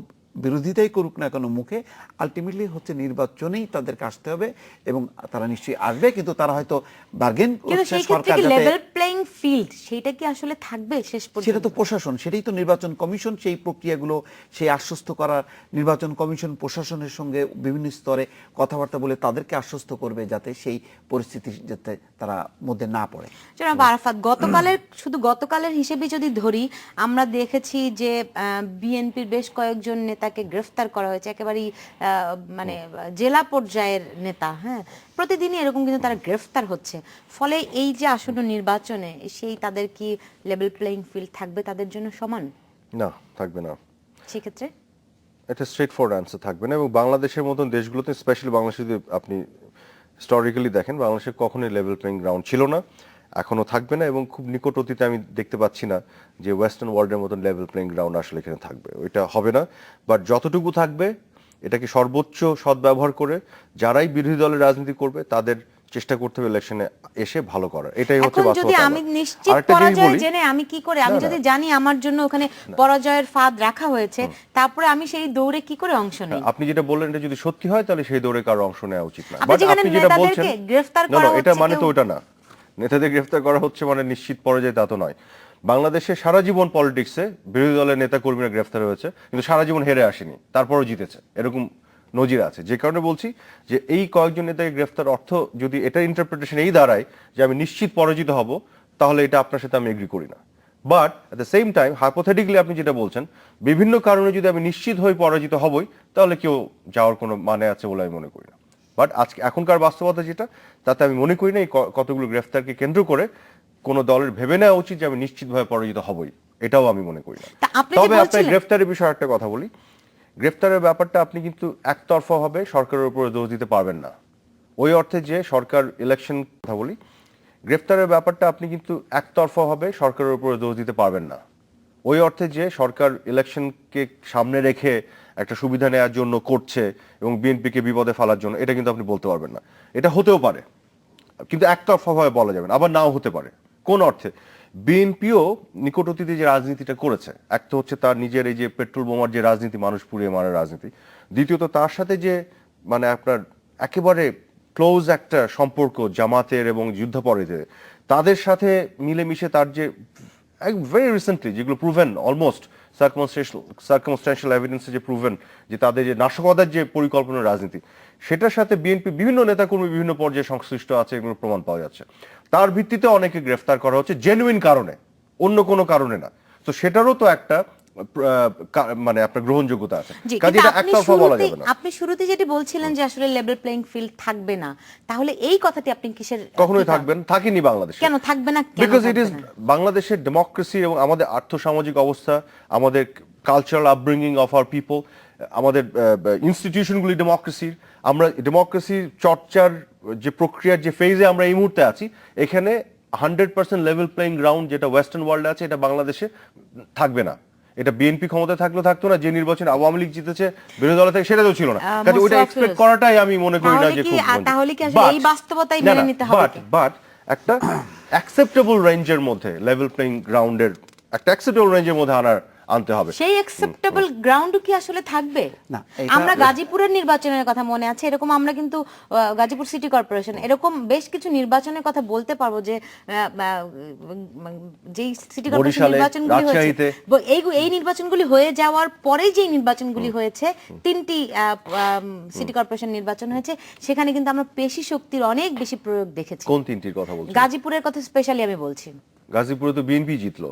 বিরোধিতাই করুক না কেন মুখে, আলটিমেটলি হচ্ছে নির্বাচনেই তাদেরকে আসতে হবে এবং তারা নিশ্চয়ই আসবে। কিন্তু তারা হয়তো বার্গেন করছে সরকার যাতে লেভেল প্লেইং ফিল্ড, সেটা কি আসলে থাকবে শেষ পর্যন্ত? সেটা তো প্রশাসন, সেটাই তো নির্বাচন কমিশন সেই প্রক্রিয়াগুলো সেই আশ্বস্ত করার। নির্বাচন কমিশন প্রশাসনের সঙ্গে বিভিন্ন স্তরে কথাবার্তা বলে তাদেরকে আশ্বস্ত করবে যাতে সেই পরিস্থিতি যাতে তারা মধ্যে না পড়ে। জনাব আরাফাত, শুধু গতকালের হিসেবে যদি ধরি, আমরা দেখেছি যে বিএনপির বেশ কয়েকজন নেতাকে গ্রেফতার করা হয়েছে, একেবারেই মানে জেলা পর্যায়ের নেতা, হ্যাঁ, প্রতিদিনই এরকম কিন্তু তারা গ্রেফতার হচ্ছে। ফলে এই যে আসন্ন নির্বাচনে সেই তাদের কি লেভেল প্লেইং ফিল্ড থাকবে তাদের জন্য সমান? না, থাকবে না। সেক্ষেত্রে এটা স্ট্রেট ফরওয়ার্ড অ্যান্সার থাকবে না। এবং বাংলাদেশের মতন দেশগুলোতে, স্পেশালি বাংলাদেশে যদি আপনি হিস্টোরিক্যালি দেখেন, বাংলাদেশে কখনোই লেভেল প্লেইং গ্রাউন্ড ছিল না, এখনো থাকবে না এবং খুব নিকট অতীতে আমি দেখতে পাচ্ছি না যে ওয়েস্টার্ন ওয়ার্ল্ডের মতন লেভেল প্লেইং গ্রাউন্ড আসলে এখানে থাকবে। ওইটা হবে না। বাট যতটুকু থাকবে এটাকে সর্বোচ্চ সদ্ব্যবহার করে যারাই বিরোধী দলের রাজনীতি করবে তাদের চেষ্টা করতে হবে ইলেকশনে এসে ভালো করার। এটাই হচ্ছে বাস্তবতা। যদি আমি নিশ্চিত পরাজয় জেনে আমি কি করে, আমি যদি জানি আমার জন্য ওখানে পরাজয়ের ফাঁদ রাখা হয়েছে, তারপরে আমি সেই দৌড়ে কি করে অংশ নেই? আপনি যেটা বললেন এটা যদি সত্যি হয় তাহলে সেই দৌড়ে কারো অংশ নেওয়া উচিত না। বাট আপনি যেটা বলছেন গ্রেফতার করা হচ্ছে, এটা মানে তো ওটা না। নেতাদের গ্রেফতার করা হচ্ছে মানে নিশ্চিত পরাজয় তা তো নয়। বাংলাদেশে সারা জীবন পলিটিক্সে বিরোধী দলের নেতা কর্মীরা গ্রেফতার হয়েছে, কিন্তু সারা জীবন হেরে আসেনি, তারপরও জিতেছে, এরকম নজির আছে। যে কারণে বলছি যে এই কয়েকজন নেতাকে গ্রেফতার অর্থ যদি এটা ইন্টারপ্রিটেশন এই দাঁড়ায় যে আমি নিশ্চিত পরাজিত হব, তাহলে এটা আপনার সাথে আমি এগ্রি করি না। But at the same time hypothetically আপনি যেটা বলছেন, বিভিন্ন কারণে যদি আমি নিশ্চিত হয়ে পরাজিত হবই, তাহলে কেউ যাওয়ার কোনো মানে আছে বলে আমি মনে করি না। বাট আজকে এখনকার বাস্তবতা যেটা, তাতে আমি মনে করি না এই কতগুলো গ্রেফতারকে কেন্দ্র করে কোনো দলের ভেবে নেওয়া উচিত যে আমি নিশ্চিতভাবে পরাজিত হবই, এটাও আমি মনে করি না। তবে আপনার গ্রেফতারের বিষয়ে একটা কথা বলি, গ্রেফতারের ব্যাপারটা আপনি কিন্তু একতরফা হবে সরকারের উপরে দোষ দিতে পারবেন না। ওই অর্থে যে সরকার ইলেকশন কথা বলি, গ্রেফতারের ব্যাপারটা আপনি কিন্তু একতরফা হবে সরকারের উপরে দোষ দিতে পারবেন না। ওই অর্থে যে সরকার ইলেকশনকে সামনে রেখে একটা সুবিধা নেওয়ার জন্য করছে এবং বিএনপিকে বিপদে ফেলার জন্য, এটা কিন্তু আপনি বলতে পারবেন না। এটা হতেও পারে, কিন্তু একতরফাভাবে বলা যাবে না, আবার নাও হতে পারে। কোন অর্থে? বিএনপিও নিকট অতীতে যে রাজনীতিটা করেছে, একটা হচ্ছে তার নিজের এই যে পেট্রোল বোমার যে রাজনীতি, মানুষ পুড়িয়ে মারার রাজনীতি, দ্বিতীয়ত তার সাথে যে মানে আপনার একেবারে ক্লোজ একটা সম্পর্ক জামাতের এবং যুদ্ধাপরাধীদের, তাদের সাথে মিলেমিশে তার যে ভেরি রিসেন্টলি যেগুলো প্রুভেন, অলমোস্ট সার্কামস্ট্যান্সিয়াল এভিডেন্সে যে প্রুভেন যে তাদের যে নাশকতার যে পরিকল্পনার রাজনীতি, সেটার সাথে বিএনপি বিভিন্ন নেতাকর্মী বিভিন্ন পর্যায়ে সংশ্লিষ্ট আছে, এগুলো প্রমাণ পাওয়া যাচ্ছে। তার ভিত্তিতে অনেকে গ্রেফতার করা হচ্ছে জেনুইন কারণে, অন্য কোনো কারণে না। তো সেটারও তো একটা মানে আপনার গ্রহণযোগ্যতা আছে, কাজে এটা একতরফা বলা যাবে না। আপনি শুরুতে যেটা বলছিলেন যে আসলে লেভেল প্লেইং ফিল্ড থাকবে না, তাহলে এই কথাটি আপনি কিসের? কখনোই থাকবেন, থাকিনি বাংলাদেশে। কেন থাকবে না? বিকজ ইট ইজ বাংলাদেশের ডেমোক্রেসি এবং আমাদের আর্থসামাজিক অবস্থা, আমাদের cultural upbringing of our people, আমাদের ইনস্টিটিউশনগুলি ডেমোক্রেসির, আমরা ডেমোক্রেসির চর্চার যে প্রক্রিয়ার যে ফেজে আমরা এই মুহূর্তে আছি, এখানে 100% লেভেল প্লেইং গ্রাউন্ড যেটা ওয়েস্টার্ন ওয়ার্ল্ডে আছে, এটা বাংলাদেশে থাকবে না। এটা বিএনপি ক্ষমতায় থাকলেও থাকতো না, যে নির্বাচনে আওয়ামী লীগ জিতেছে বিরোধী দল থেকে, সেটা তো ছিল না। কাজে ওইটা এক্সপেক্ট করাটাই আমি মনে করি না যে খুব, তাহলে কি আসলে এই বাস্তবতাই মেনে নিতে হবে? বাট একটা অ্যাকসেপ্টেবল রেঞ্জের মধ্যে লেভেল প্লেইং গ্রাউন্ডের একটা অ্যাকসেপ্টেবল রেঞ্জের মধ্যে আনতে হবে। সেই অ্যাকসেপ্টেবল গ্রাউন্ড কি আসলে থাকবে? না, আমরা গাজীপুরের নির্বাচনের কথা মনে আছে, এরকম আমরা কিন্তু গাজীপুর সিটি কর্পোরেশন এরকম বেশ কিছু নির্বাচনের কথা বলতে পারবো যে যেই সিটি কর্পোরেশন নির্বাচনগুলি হয়েছে, এই নির্বাচনগুলি হয়ে যাওয়ার পরে যে নির্বাচনগুলি হয়েছে, 3টি সিটি কর্পোরেশন নির্বাচন হয়েছে, সেখানে কিন্তু আমরা পেশি শক্তির অনেক বেশি প্রয়োগ দেখেছি। কোন 3টির কথা বলছেন? গাজীপুরের কথা স্পেশালি আমি বলছি। গাজীপুরে তো বিএনপি জিতলো।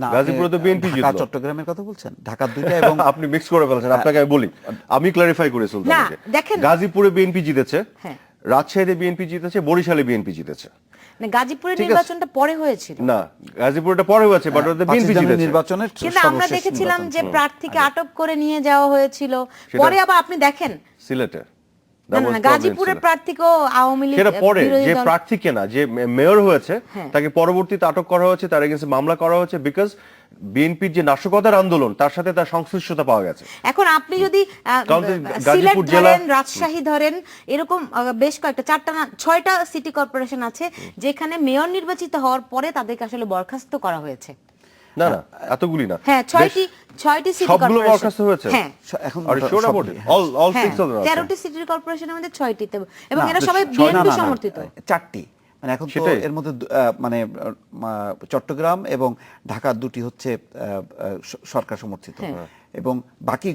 না, গাজীপুরে তো বিএনপি জিতলো। ঢাকা চট্টগ্রামের কথা বলছেন? ঢাকা দুইটা এবং আপনি মিক্স করে ফেলছেন। আপনাকে আমি বলি, আমি ক্লারিফাই করে সুলতানকে, গাজীপুরে বিএনপি জিতেছে, রাজশাহীতে বিএনপি জিতেছে, বরিশালে বিএনপি জিতেছে। না, গাজীপুরের নির্বাচনটা পরে হয়েছিল। না, গাজীপুরটা পরে হয়েছে, বাট ওতে বিএনপি জিতেছে নির্বাচনের। কিন্তু আমরা দেখেছিলাম যে প্রার্থীকে আটক করে নিয়ে যাওয়া হয়েছিল, পরে আবার আপনি দেখেন সিলেটে গাজীপুরের প্রার্থীকেও আওয়ামী লীগ, সেটা পরে যে প্রার্থীকে না, যে মেয়র হয়েছে তাকে পরবর্তীতে আটক করা হয়েছে, তার এগেইনস্টে মামলা করা হয়েছে, বিকজ বিএনপির যে নাশকতার আন্দোলন, তার সাথে তার সংশ্লিষ্টতা পাওয়া গেছে। এখন আপনি যদি সিলেট ধরেন, রাজশাহী ধরেন, এরকম বেশ কয়েকটা 4টা না 6টা সিটি কর্পোরেশন আছে যেখানে মেয়র নির্বাচিত হওয়ার পরে তাদেরকে আসলে বরখাস্ত করা হয়েছে। না না, এতগুলি না। হ্যাঁ, 6টি সিটি কর্পোরেশন। সবগুলো বরখাস্ত হয়েছে। হ্যাঁ, এখন অল 6 অফ them। 13টি সিটি কর্পোরেশনের মধ্যে 6টিতে, এবং এরা সবাই বিএনপি সমর্থিত। 4টি, মানে এখন তো এর মধ্যে মানে চট্টগ্রাম এবং ঢাকা দুটি হচ্ছে সরকার সমর্থিত, এবং বাকি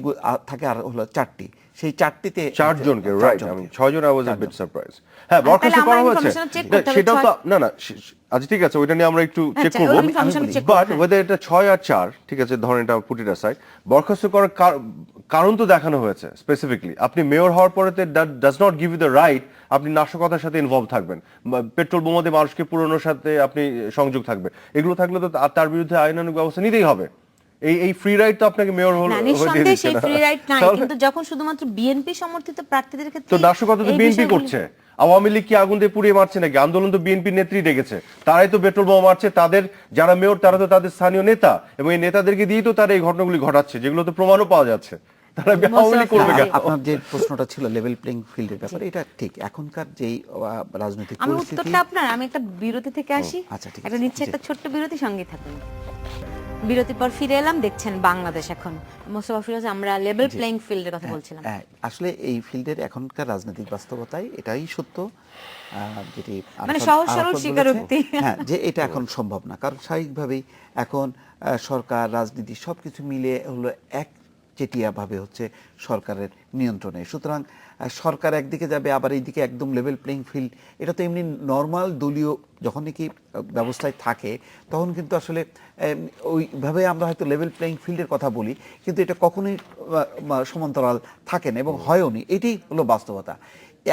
থাকে আর হলো 4টি। সেই 4টিতে 4 জনকে, রাইট, আমি 6 জন, I was a bit surprise. হ্যাঁ, বরখাস্ত করা হয়েছে, সেটাও তো না না, আচ্ছা ঠিক আছে, ওইটা নিয়ে আমরা একটু চেক করব। বাট ওয়েদার এটা 6 আর 4, ঠিক আছে, ধরেন এটা পুট ইট অ্যাসাইড, বরখাস্ত করার কারণ তো দেখানো হয়েছে স্পেসিফিকলি। আপনি মেয়র হওয়ার পরে that does not give you the right আপনি নাশকতার সাথে ইনভলভ থাকবেন, পেট্রোল বোমাতে মানুষকে পুরানোর সাথে আপনি সংযোগ থাকবে, এগুলো থাকলে তো তার বিরুদ্ধে আইনানুগ ব্যবস্থা নিতেই হবে। এই ফ্রি রাইট তো আপনাকে মেয়র হল নিঃসন্দেহে সেই ফ্রি রাইট নাই, কিন্তু যখন শুধুমাত্র বিএনপি সমর্থিত প্রার্থীদের ক্ষেত্রে তো নাশকতা তো বিএনপি করছে। আওয়ামী লীগ কি আগুন দিয়ে পুড়িয়ে মারছে নাকি? আন্দোলন তো বিএনপির নেত্রী ডেকেছে, তারাই তো পেট্রোল বোমা মারছে, তাদের যারা মেয়র তারা তো তাদের স্থানীয় নেতা, এবং এই নেতাদেরকে দিয়েই তো তারা এই ঘটনাগুলি ঘটাচ্ছে, যেগুলো তো প্রমাণও পাওয়া যাচ্ছে। তারা আওয়ামী লীগ করবে কেন? আপনার যে প্রশ্নটা ছিল লেভেল প্লেইং ফিল্ডের ব্যাপারে, এটা ঠিক। এখনকার যেই রাজনৈতিক আমি উত্তরটা আপনার, আমি একটা বিরতি থেকে আসি। আচ্ছা, ঠিক আছে, একটা নিচ্ছে একটা ছোট্ট বিরতি, সঙ্গে থাকুন। বিরতির পর ফিরে এলাম, দেখছেন বাংলাদেশ এখন। মোস্তফা ফিরোজ, আমরা লেভেল প্লেইং ফিল্ডের কথা বলছিলাম। আসলে এই ফিল্ডের এখনকার রাজনৈতিক বাস্তবতায় এটাই সত্য, যেটি মানে সহজ সরল স্বীকারোক্তি। হ্যাঁ, যে এটা এখন সম্ভব না, কারণ স্বাভাবিকভাবেই এখন সরকার রাজনীতি সবকিছু মিলে হলো একচেটিয়া ভাবে হচ্ছে সরকারের নিয়ন্ত্রণে। সুতরাং সরকার একদিকে যাবে, আবার এইদিকে একদম লেভেল প্লেইং ফিল্ড, এটা তো এমনি নর্মাল দলীয় যখন নাকি ব্যবস্থায় থাকে তখন কিন্তু আসলে ওইভাবে আমরা হয়তো লেভেল প্লেইং ফিল্ডের কথা বলি, কিন্তু এটা কখনোই সমান্তরাল থাকে না এবং হয়ওনি। এটাই হলো বাস্তবতা।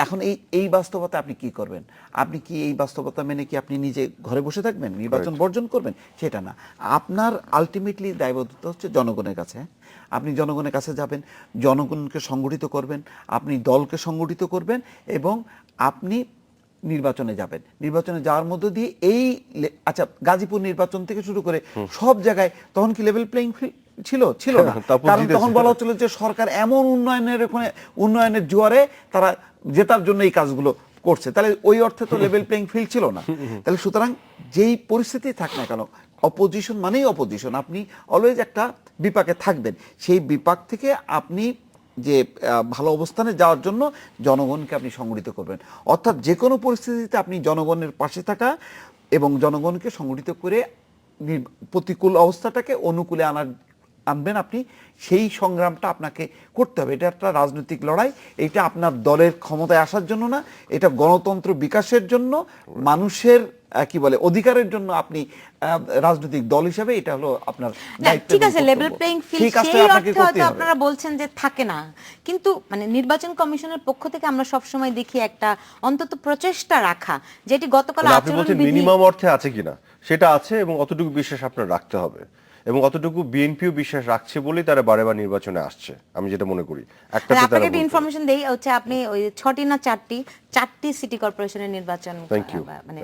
এখন এই বাস্তবতা আপনি কি করবেন? আপনি কি এই বাস্তবতা মেনে কি আপনি নিজে ঘরে বসে থাকবেন, নির্বাচন বর্জন করবেন? সেটা না, আপনার আলটিমেটলি দায়বদ্ধতা হচ্ছে জনগণের কাছে। আপনি জনগণের কাছে যাবেন, জনগণকে সংগঠিত করবেন, আপনি দলকে সংগঠিত করবেন এবং আপনি নির্বাচনে যাবেন। নির্বাচনে যাওয়ার মধ্য দিয়ে আচ্ছা, গাজীপুর নির্বাচন থেকে শুরু করে সব জায়গায় তখন কি লেভেল প্লেইং ফিল্ড ছিল না? কারণ তখন বলা হচ্ছিল যে সরকার এমন উন্নয়নের জোয়ারে তারা জেতার জন্য এই কাজগুলো করছে, তাহলে ওই অর্থে তো লেভেল প্লেইং ফিল্ড ছিল না। তাহলে সুতরাং যেই পরিস্থিতি থাক না কেন, অপোজিশন মানেই অপোজিশন, আপনি অলওয়েজ একটা বিপাকে থাকবেন। সেই বিপাক থেকে আপনি যে ভালো অবস্থানে যাওয়ার জন্য জনগণকে আপনি সংগঠিত করবেন। অর্থাৎ যে কোনো পরিস্থিতিতে আপনি জনগণের পাশে থাকা এবং জনগণকে সংগঠিত করে প্রতিকূল অবস্থাটাকে অনুকূলে আনবেন আপনি, সেই সংগ্রামটা আপনাকে করতে হবে। এটা একটা রাজনৈতিক লড়াই, এটা আপনার দলের ক্ষমতায় আসার জন্য না, এটা গণতন্ত্র বিকাশের জন্য, মানুষের কি বলে অধিকারের জন্য আপনি রাজনৈতিক দল হিসেবে এটা হলো আপনার দায়িত্ব। ঠিক আছে, লেভেল প্লেইং ফিল্ড সেই অর্থে হয়তো আপনারা বলছেন যে থাকে না, কিন্তু মানে নির্বাচন কমিশনের পক্ষ থেকে আমরা সব সময় দেখি একটা অন্তত প্রচেষ্টা রাখা, যেটি গতকাল আপনি বলছেন মিনিমাম অর্থে আছে কিনা, সেটা আছে এবং অতটুকু বিশ্বাস আপনার রাখতে হবে এবং অতটুকু বিএনপিও বিশ্বাস রাখছে বলেই তারা বারেবার নির্বাচনে আসছে, আমি যেটা মনে করি। আপনাকে একটা ইনফরমেশন দেই, হচ্ছে আপনি ওই 6টি না 4টি সিটি কর্পোরেশনের নির্বাচন মানে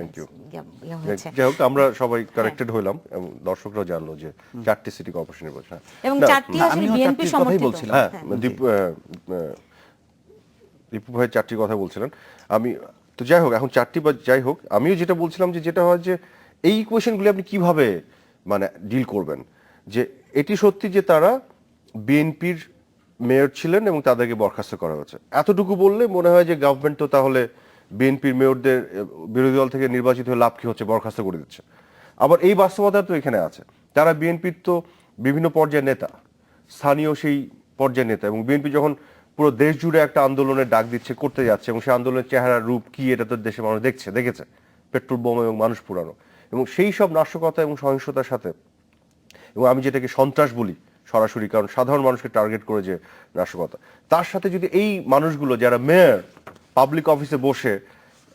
হয়েছে। যাই হোক, আমরা সবাই কারেক্টেড হইলাম এবং দর্শকরাও জানলো যে 4টি সিটি কর্পোরেশন নির্বাচন এবং 4টি আসলে বিএনপি সমর্থিত। হ্যাঁ, দীপু ভাই 4টির কথা বলছিলেন। আমি তো যাই হোক, এখন 4টি বা যাই হোক, আমিও যেটা বলছিলাম যে যেটা হয় যে এই কোয়েশ্চেনগুলি আপনি কিভাবে মানে ডিল করবেন, যে এটি সত্যি যে তারা বিএনপির মেয়র ছিলেন এবং তাদেরকে বরখাস্ত করা হয়েছে, এতটুকু বললে মনে হয় যে গভর্নমেন্ট তো তাহলে বিএনপির মেয়রদের বিরোধী দল থেকে নির্বাচিত হয়ে লাভ কি হচ্ছে, বরখাস্ত করে দিচ্ছে। আবার এই বাস্তবতা তো এখানে আছে, তারা বিএনপির তো বিভিন্ন পর্যায়ের নেতা, স্থানীয় সেই পর্যায়ের নেতা, এবং বিএনপি যখন পুরো দেশ জুড়ে একটা আন্দোলনের ডাক দিচ্ছে, করতে যাচ্ছে, এবং সেই আন্দোলনের চেহারা রূপ কি এটা তো দেশের মানুষ দেখেছে, পেট্রোল বোমা এবং মানুষ পুরানো, এবং সেই সব নাশকতা এবং সহিংসতার সাথে, এবং আমি যেটাকে সন্ত্রাস বলি সরাসরি, কারণ সাধারণ মানুষকে টার্গেট করে যে নাশকতা, তার সাথে যদি এই মানুষগুলো যারা মেয়র পাবলিক অফিসে বসে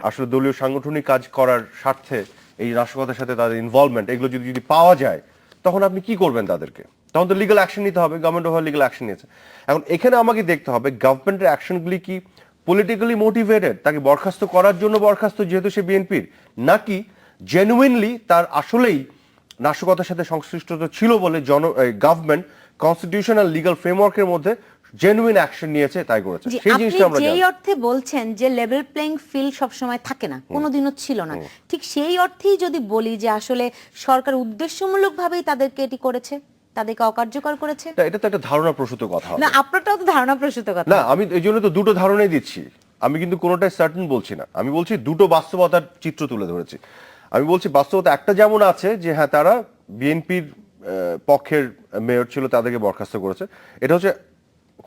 আসলে দলীয় সাংগঠনিক কাজ করার স্বার্থে এই নাশকতার সাথে তাদের ইনভলভমেন্ট, এগুলো যদি পাওয়া যায়, তখন আপনি কি করবেন তাদেরকে? তখন তো লিগ্যাল অ্যাকশন নিতে হবে, গভর্নমেন্ট ওভার লিগ্যাল অ্যাকশন নিয়েছে। এখন এখানে আমাকে দেখতে হবে গভর্নমেন্টের অ্যাকশনগুলি কি পলিটিক্যালি মোটিভেটেড, তাকে বরখাস্ত করার জন্য বরখাস্ত যেহেতু সে বিএনপির, নাকি জেনুইনলি তার আসলেই নাশকতার সাথে সংশ্লিষ্টতা ছিল বলে গভর্নমেন্ট কনস্টিটিউশনাল লিগ্যাল ফ্রেমওয়ার্কের মধ্যে জেনুইন অ্যাকশন নিয়েছে, তাই করেছে। সেই জিনিসটা আমরা যেই অর্থে বলছেন যে লেভেল প্লেইং ফিল্ড সব সময় থাকে না, কোনোদিনও ছিল না, ঠিক সেই অর্থেই যদি বলি যে আসলে সরকার উদ্দেশ্যমূলকভাবেই তাদেরকে এটি করেছে, তাদেরকে অকার্যকর করেছে, এটা তো একটা ধারণা প্রসূত কথা না? আপনারটাও তো ধারণা প্রসূত কথা না, আমি এই জন্য তো দুটো ধারণাই দিচ্ছি, আমি কিন্তু কোনোটাই সার্টেন বলছি না, আমি বলছি দুটো বাস্তবতার চিত্র তুলে ধরেছি। আমি বলছি বাস্তবতা একটা যেমন আছে যে হ্যাঁ তারা বিএনপির পক্ষের মেয়র ছিল, তাদেরকে বরখাস্ত করেছে, এটা হচ্ছে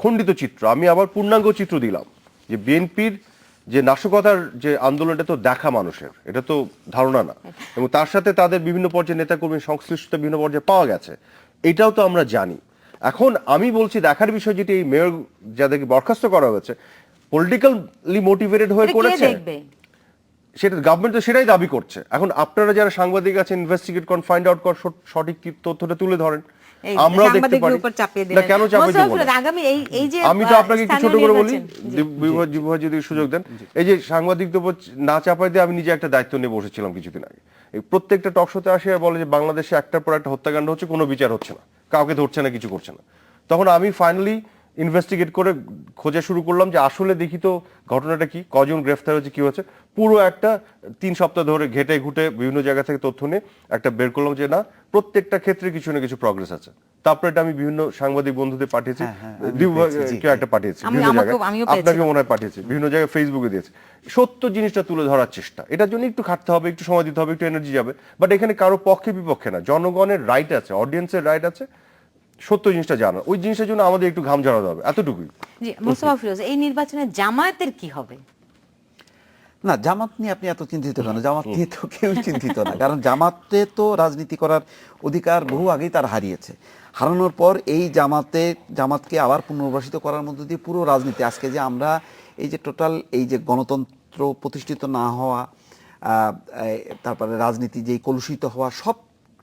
খণ্ডিত চিত্র। আমি আবার পূর্ণাঙ্গ চিত্র দিলাম যে বিএনপির যে নাশকতার যে আন্দোলনটা তো দেখা মানুষের, এটা তো ধারণা না, এবং তার সাথে তাদের বিভিন্ন পর্যায়ে নেতাকর্মী সংশ্লিষ্ট বিভিন্ন পর্যায়ে পাওয়া গেছে, এটাও তো আমরা জানি। এখন আমি বলছি দেখার বিষয় যেটি এই মেয়র যাদেরকে বরখাস্ত করা হয়েছে পলিটিক্যালি মোটিভেটেড হয়ে করেছে, সেটা গভর্নমেন্ট তো সেটাই দাবি করছে। এখন আপনারা যারা সাংবাদিক আছেন, ইনভেস্টিগেট করুন, ফাইন্ড আউট কর, সঠিক তথ্যটা তুলে ধরেন, আমরাও দেখতে পারি। না কেন চাপিয়ে দেব? আমি তো আপনাকে কি ছোট করে বলি, যদি সুযোগ দেন, এই যে সাংবাদিকদের উপর না চাপাই দিয়ে আমি নিজে একটা দায়িত্ব নিয়ে বসেছিলাম কিছুদিন আগে। এই প্রত্যেকটা টক শোতে আসে আর বলে যে বাংলাদেশে একটার পর একটা হত্যাকাণ্ড হচ্ছে, কোনো বিচার হচ্ছে না, কাউকে ধরছে না, কিছু করছে না। তখন আমি ফাইনালি ইনভেস্টিগেট করে খোঁজা শুরু করলাম যে আসলে দেখি তো ঘটনাটা কি, কজন গ্রেফতার হয়েছে, কি হচ্ছে। পুরো একটা 3 সপ্তাহ ধরে ঘেটে ঘুটে বিভিন্ন জায়গা থেকে তথ্য নিয়ে একটা বের করলাম যে না, প্রত্যেকটা ক্ষেত্রে কিছু না কিছু প্রগ্রেস আছে। তারপরে এটা আমি বিভিন্ন সাংবাদিক বন্ধুদের পাঠিয়েছি, কেউ একটা পাঠিয়েছি বিভিন্ন জায়গায়, আপনাকে মনে হয় পাঠিয়েছি, বিভিন্ন জায়গায় ফেসবুকে দিয়েছি। সত্য জিনিসটা তুলে ধরার চেষ্টা, এটার জন্য একটু খাটতে হবে, একটু সময় দিতে হবে, একটু এনার্জি যাবে, বাট এখানে কারো পক্ষে বিপক্ষে না, জনগণের রাইট আছে, অডিয়েন্সের রাইট আছে সত্য জিনিসটা জানা। ওই জিনিসটার জন্য আমাদের একটু ঘাম ঝরাতে হবে, এতটুকুই। জি মোস্তফা ফিরোজ, এই নির্বাচনে জামায়াতের কি হবে? না, জামাত নিয়ে আপনি এত চিন্তিত কেন? জামাত নিয়ে তো কেউ চিন্তিত না, কারণ জামাতে তো রাজনীতি করার অধিকার বহু আগেই তার হারিয়েছে। হারানোর পর এই জামাতকে আবার পুনর্বাসিত করার মধ্য দিয়ে পুরো রাজনীতি, আজকে যে আমরা এই যে টোটাল এই যে গণতন্ত্র প্রতিষ্ঠিত না হওয়া, তারপরে রাজনীতি যে কলুষিত হওয়া, সব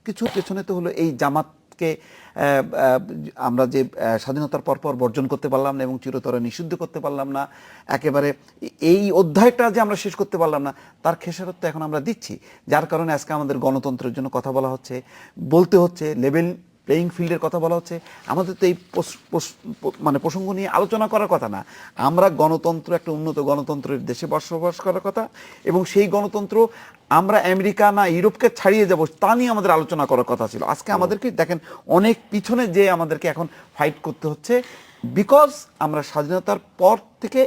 কিছুর পেছনে তো হলো এই জামাতকে আমরা যে স্বাধীনতার পরপর বর্জন করতে পারলাম না এবং চিরতরে নিষিদ্ধ করতে পারলাম না, একেবারে এই অধ্যায়টা যে আমরা শেষ করতে পারলাম না, তার খেসারত তো এখন আমরা দিচ্ছি। যার কারণে আজকে আমাদের গণতন্ত্রের জন্য কথা বলা হচ্ছে, বলতে হচ্ছে, লেভেল প্লেয়িং ফিল্ডের কথা বলা হচ্ছে। আমাদের তো এই মানে প্রসঙ্গ নিয়ে আলোচনা করার কথা না। আমরা গণতন্ত্র, একটা উন্নত গণতন্ত্রের দেশে বসবাস করার কথা, এবং সেই গণতন্ত্র আমরা আমেরিকা না ইউরোপকে ছাড়িয়ে যাব তা নিয়ে আমাদের আলোচনা করার কথা ছিল। আজকে আমাদেরকে দেখেন অনেক পিছনে যে আমাদেরকে এখন ফাইট করতে হচ্ছে, বিকজ আমরা স্বাধীনতার পর থেকে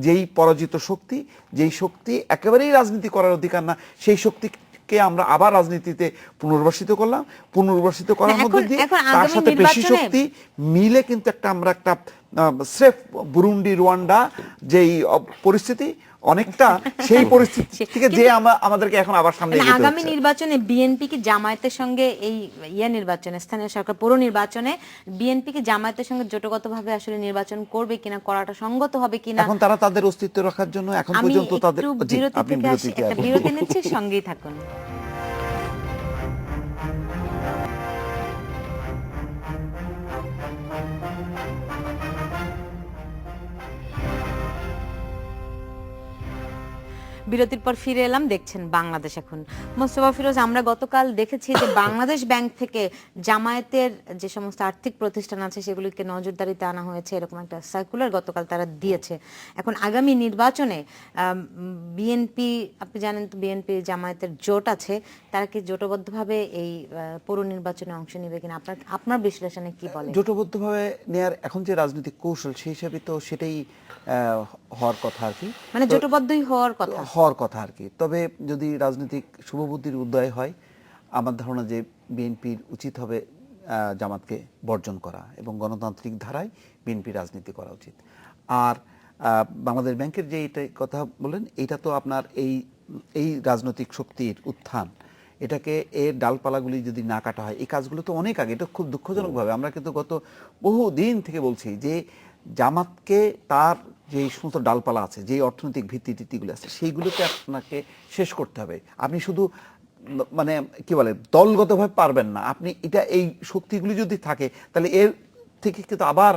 যেই পরাজিত শক্তি, যেই শক্তি একেবারেই রাজনীতি করার অধিকার না, সেই শক্তিকে আমরা আবার রাজনীতিতে পুনর্বাসিত করলাম। পুনর্বাসিত করার মধ্যে দিয়ে তার সাথে পেশি শক্তি মিলে কিন্তু আমরা একটা স্রেফ বুরুন্ডি, রুয়ান্ডা যেই পরিস্থিতি, অনেকটা সেই পরিস্থিতি থেকে যে আমাদেরকে এখন আবার সামনে এগোতে হচ্ছে। আগামী নির্বাচনে বিএনপি কি জামায়াতের সঙ্গে, এই নির্বাচনে, স্থানীয় সরকার পৌর নির্বাচনে বিএনপি কি জামায়াতের সঙ্গে জোটগতভাবে আসলে নির্বাচন করবে কিনা, করাটা সঙ্গত হবে কিনা? এখন তারা তাদের অস্তিত্ব রাখার জন্য এখন পর্যন্ত তাদের বিরতি নিচ্ছে, সঙ্গেই থাকুন। বিরতির পর ফিরে এলাম, দেখছেন বাংলাদেশ এখন। মোস্তফা ফিরোজ, আমরা গতকাল দেখেছি যে বাংলাদেশ ব্যাংক থেকে জামায়াতের যে সমস্ত আর্থিক প্রতিষ্ঠান আছে সেগুলিকে নজরদারিতে আনা হয়েছে, এরকম একটা সার্কুলার গতকাল তারা দিয়েছে। এখন আগামী নির্বাচনে বিএনপি, আপনি জানেন তো বিএনপি জামায়াতের জোট আছে, তারা কি জোটবদ্ধভাবে এই পৌর নির্বাচনে অংশ নেবে কিনা, আপনার বিশ্লেষণে কি বলে? জোটবদ্ধভাবে নেয়ার এখন যে রাজনৈতিক কৌশল, সেই হিসাবে তো সেটাই হওয়ার কথা আর কি, মানে জোটবদ্ধই হওয়ার কথা আর কি। তবে যদি রাজনৈতিক শুভবুদ্ধির উদয় হয়, আমার ধারণা যে বিএনপির উচিত হবে জামাতকে বর্জন করা এবং গণতান্ত্রিক ধারায় বিএনপি রাজনীতি করা উচিত। আর বাংলাদেশ ব্যাংকের যে এটা কথা বলেন, এটা তো আপনার এই রাজনৈতিক শক্তির উত্থান, এটাকে এর ডালপালাগুলি যদি না কাটা হয়, এই কাজগুলো তো অনেক আগে, এটা খুব দুঃখজনকভাবে আমরা কিন্তু গত বহু দিন থেকে বলছি যে জামাতকে তার যে সমস্ত ডালপালা আছে, যে অর্থনৈতিক ভিত্তিগুলো আছে, সেইগুলোকে আপনাকে শেষ করতে হবে। আপনি শুধু মানে কি বলে দলগতভাবে পারবেন না। আপনি এই শক্তিগুলি যদি থাকে, তাহলে এর থেকে কিন্তু আবার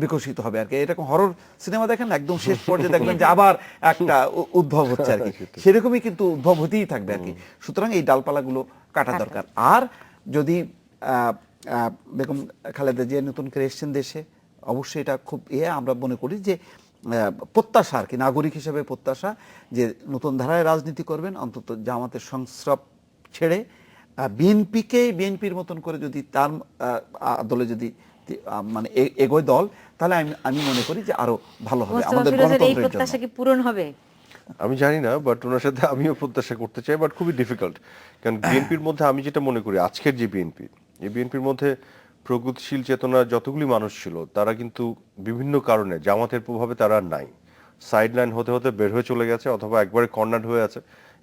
বিকশিত হবে আর কি। এরকম হরর সিনেমা দেখেন, একদম শেষ পর্যায়ে দেখবেন যে আবার একটা উদ্ভব হচ্ছে আর কি, সেরকমই কিন্তু উদ্ভব হতেই থাকবে আর কি। সুতরাং এই ডালপালাগুলো কাটা দরকার। আর যদি বেগম খালেদা জিয়া নতুন করে এসেছেন দেশে, অবশ্যই এটা খুব আমরা মনে করি যে প্রত্যাশা আর কি, নাগরিক হিসেবে প্রত্যাশা যে নতুন ধারায় রাজনীতি করবেন, অন্তত জামাতের সংস্রব ছেড়ে বিএনপির মতন করে যদি তার দলে যদি মানে এগোয় দল, তাহলে আমি মনে করি যে আরো ভালো হবে আমাদের গণতন্ত্রের জন্য। প্রত্যাশা কি পূরণ হবে আমি জানি না, বাট ওনার সাথে আমিও প্রত্যাশা করতে চাই, বাট খুবই ডিফিকাল্ট। কারণ বিএনপির মধ্যে আমি যেটা মনে করি, আজকের যে বিএনপির মধ্যে প্রগতিশীল চেতনা যতগুলি মানুষ ছিল, তারা কিন্তু বিভিন্ন কারণে জামাতের প্রভাবে তারা নাই, সাইড লাইন হতে হতে বের হয়ে চলে গেছে, অথবা একবারে কর্নার হয়ে আছে।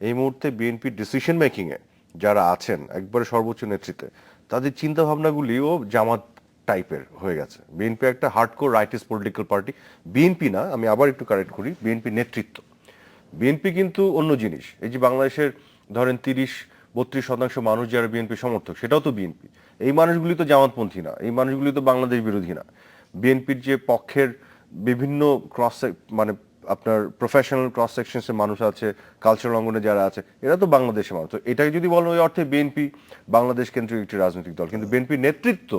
এই মুহূর্তে বিএনপির ডিসিশন মেকিং এ যারা আছেন একবারে সর্বোচ্চ নেতৃত্বে, তাদের চিন্তা ভাবনাগুলিও জামাত টাইপের হয়ে গেছে। বিএনপি একটা hardcore rightist political party. BNP না, আমি আবার একটু কারেক্ট করি, বিএনপি নেতৃত্ব। বিএনপি কিন্তু অন্য জিনিস। এই যে বাংলাদেশের ধরেন 30-32% মানুষ যারা বিএনপি সমর্থক, সেটাও তো বিএনপি। এই মানুষগুলি তো জামাতপন্থী না, এই মানুষগুলি তো বাংলাদেশ বিরোধী না। বিএনপির যে পক্ষের বিভিন্ন মানে আপনার প্রফেশনাল ক্রস সেকশনসের মানুষ আছে, কালচারাল অঙ্গনে যারা আছে, এরা তো বাংলাদেশের মানুষ। তো এটাকে যদি বলেন ওই অর্থে বিএনপি বাংলাদেশ কেন্দ্রিক একটি রাজনৈতিক দল, কিন্তু বিএনপির নেতৃত্ব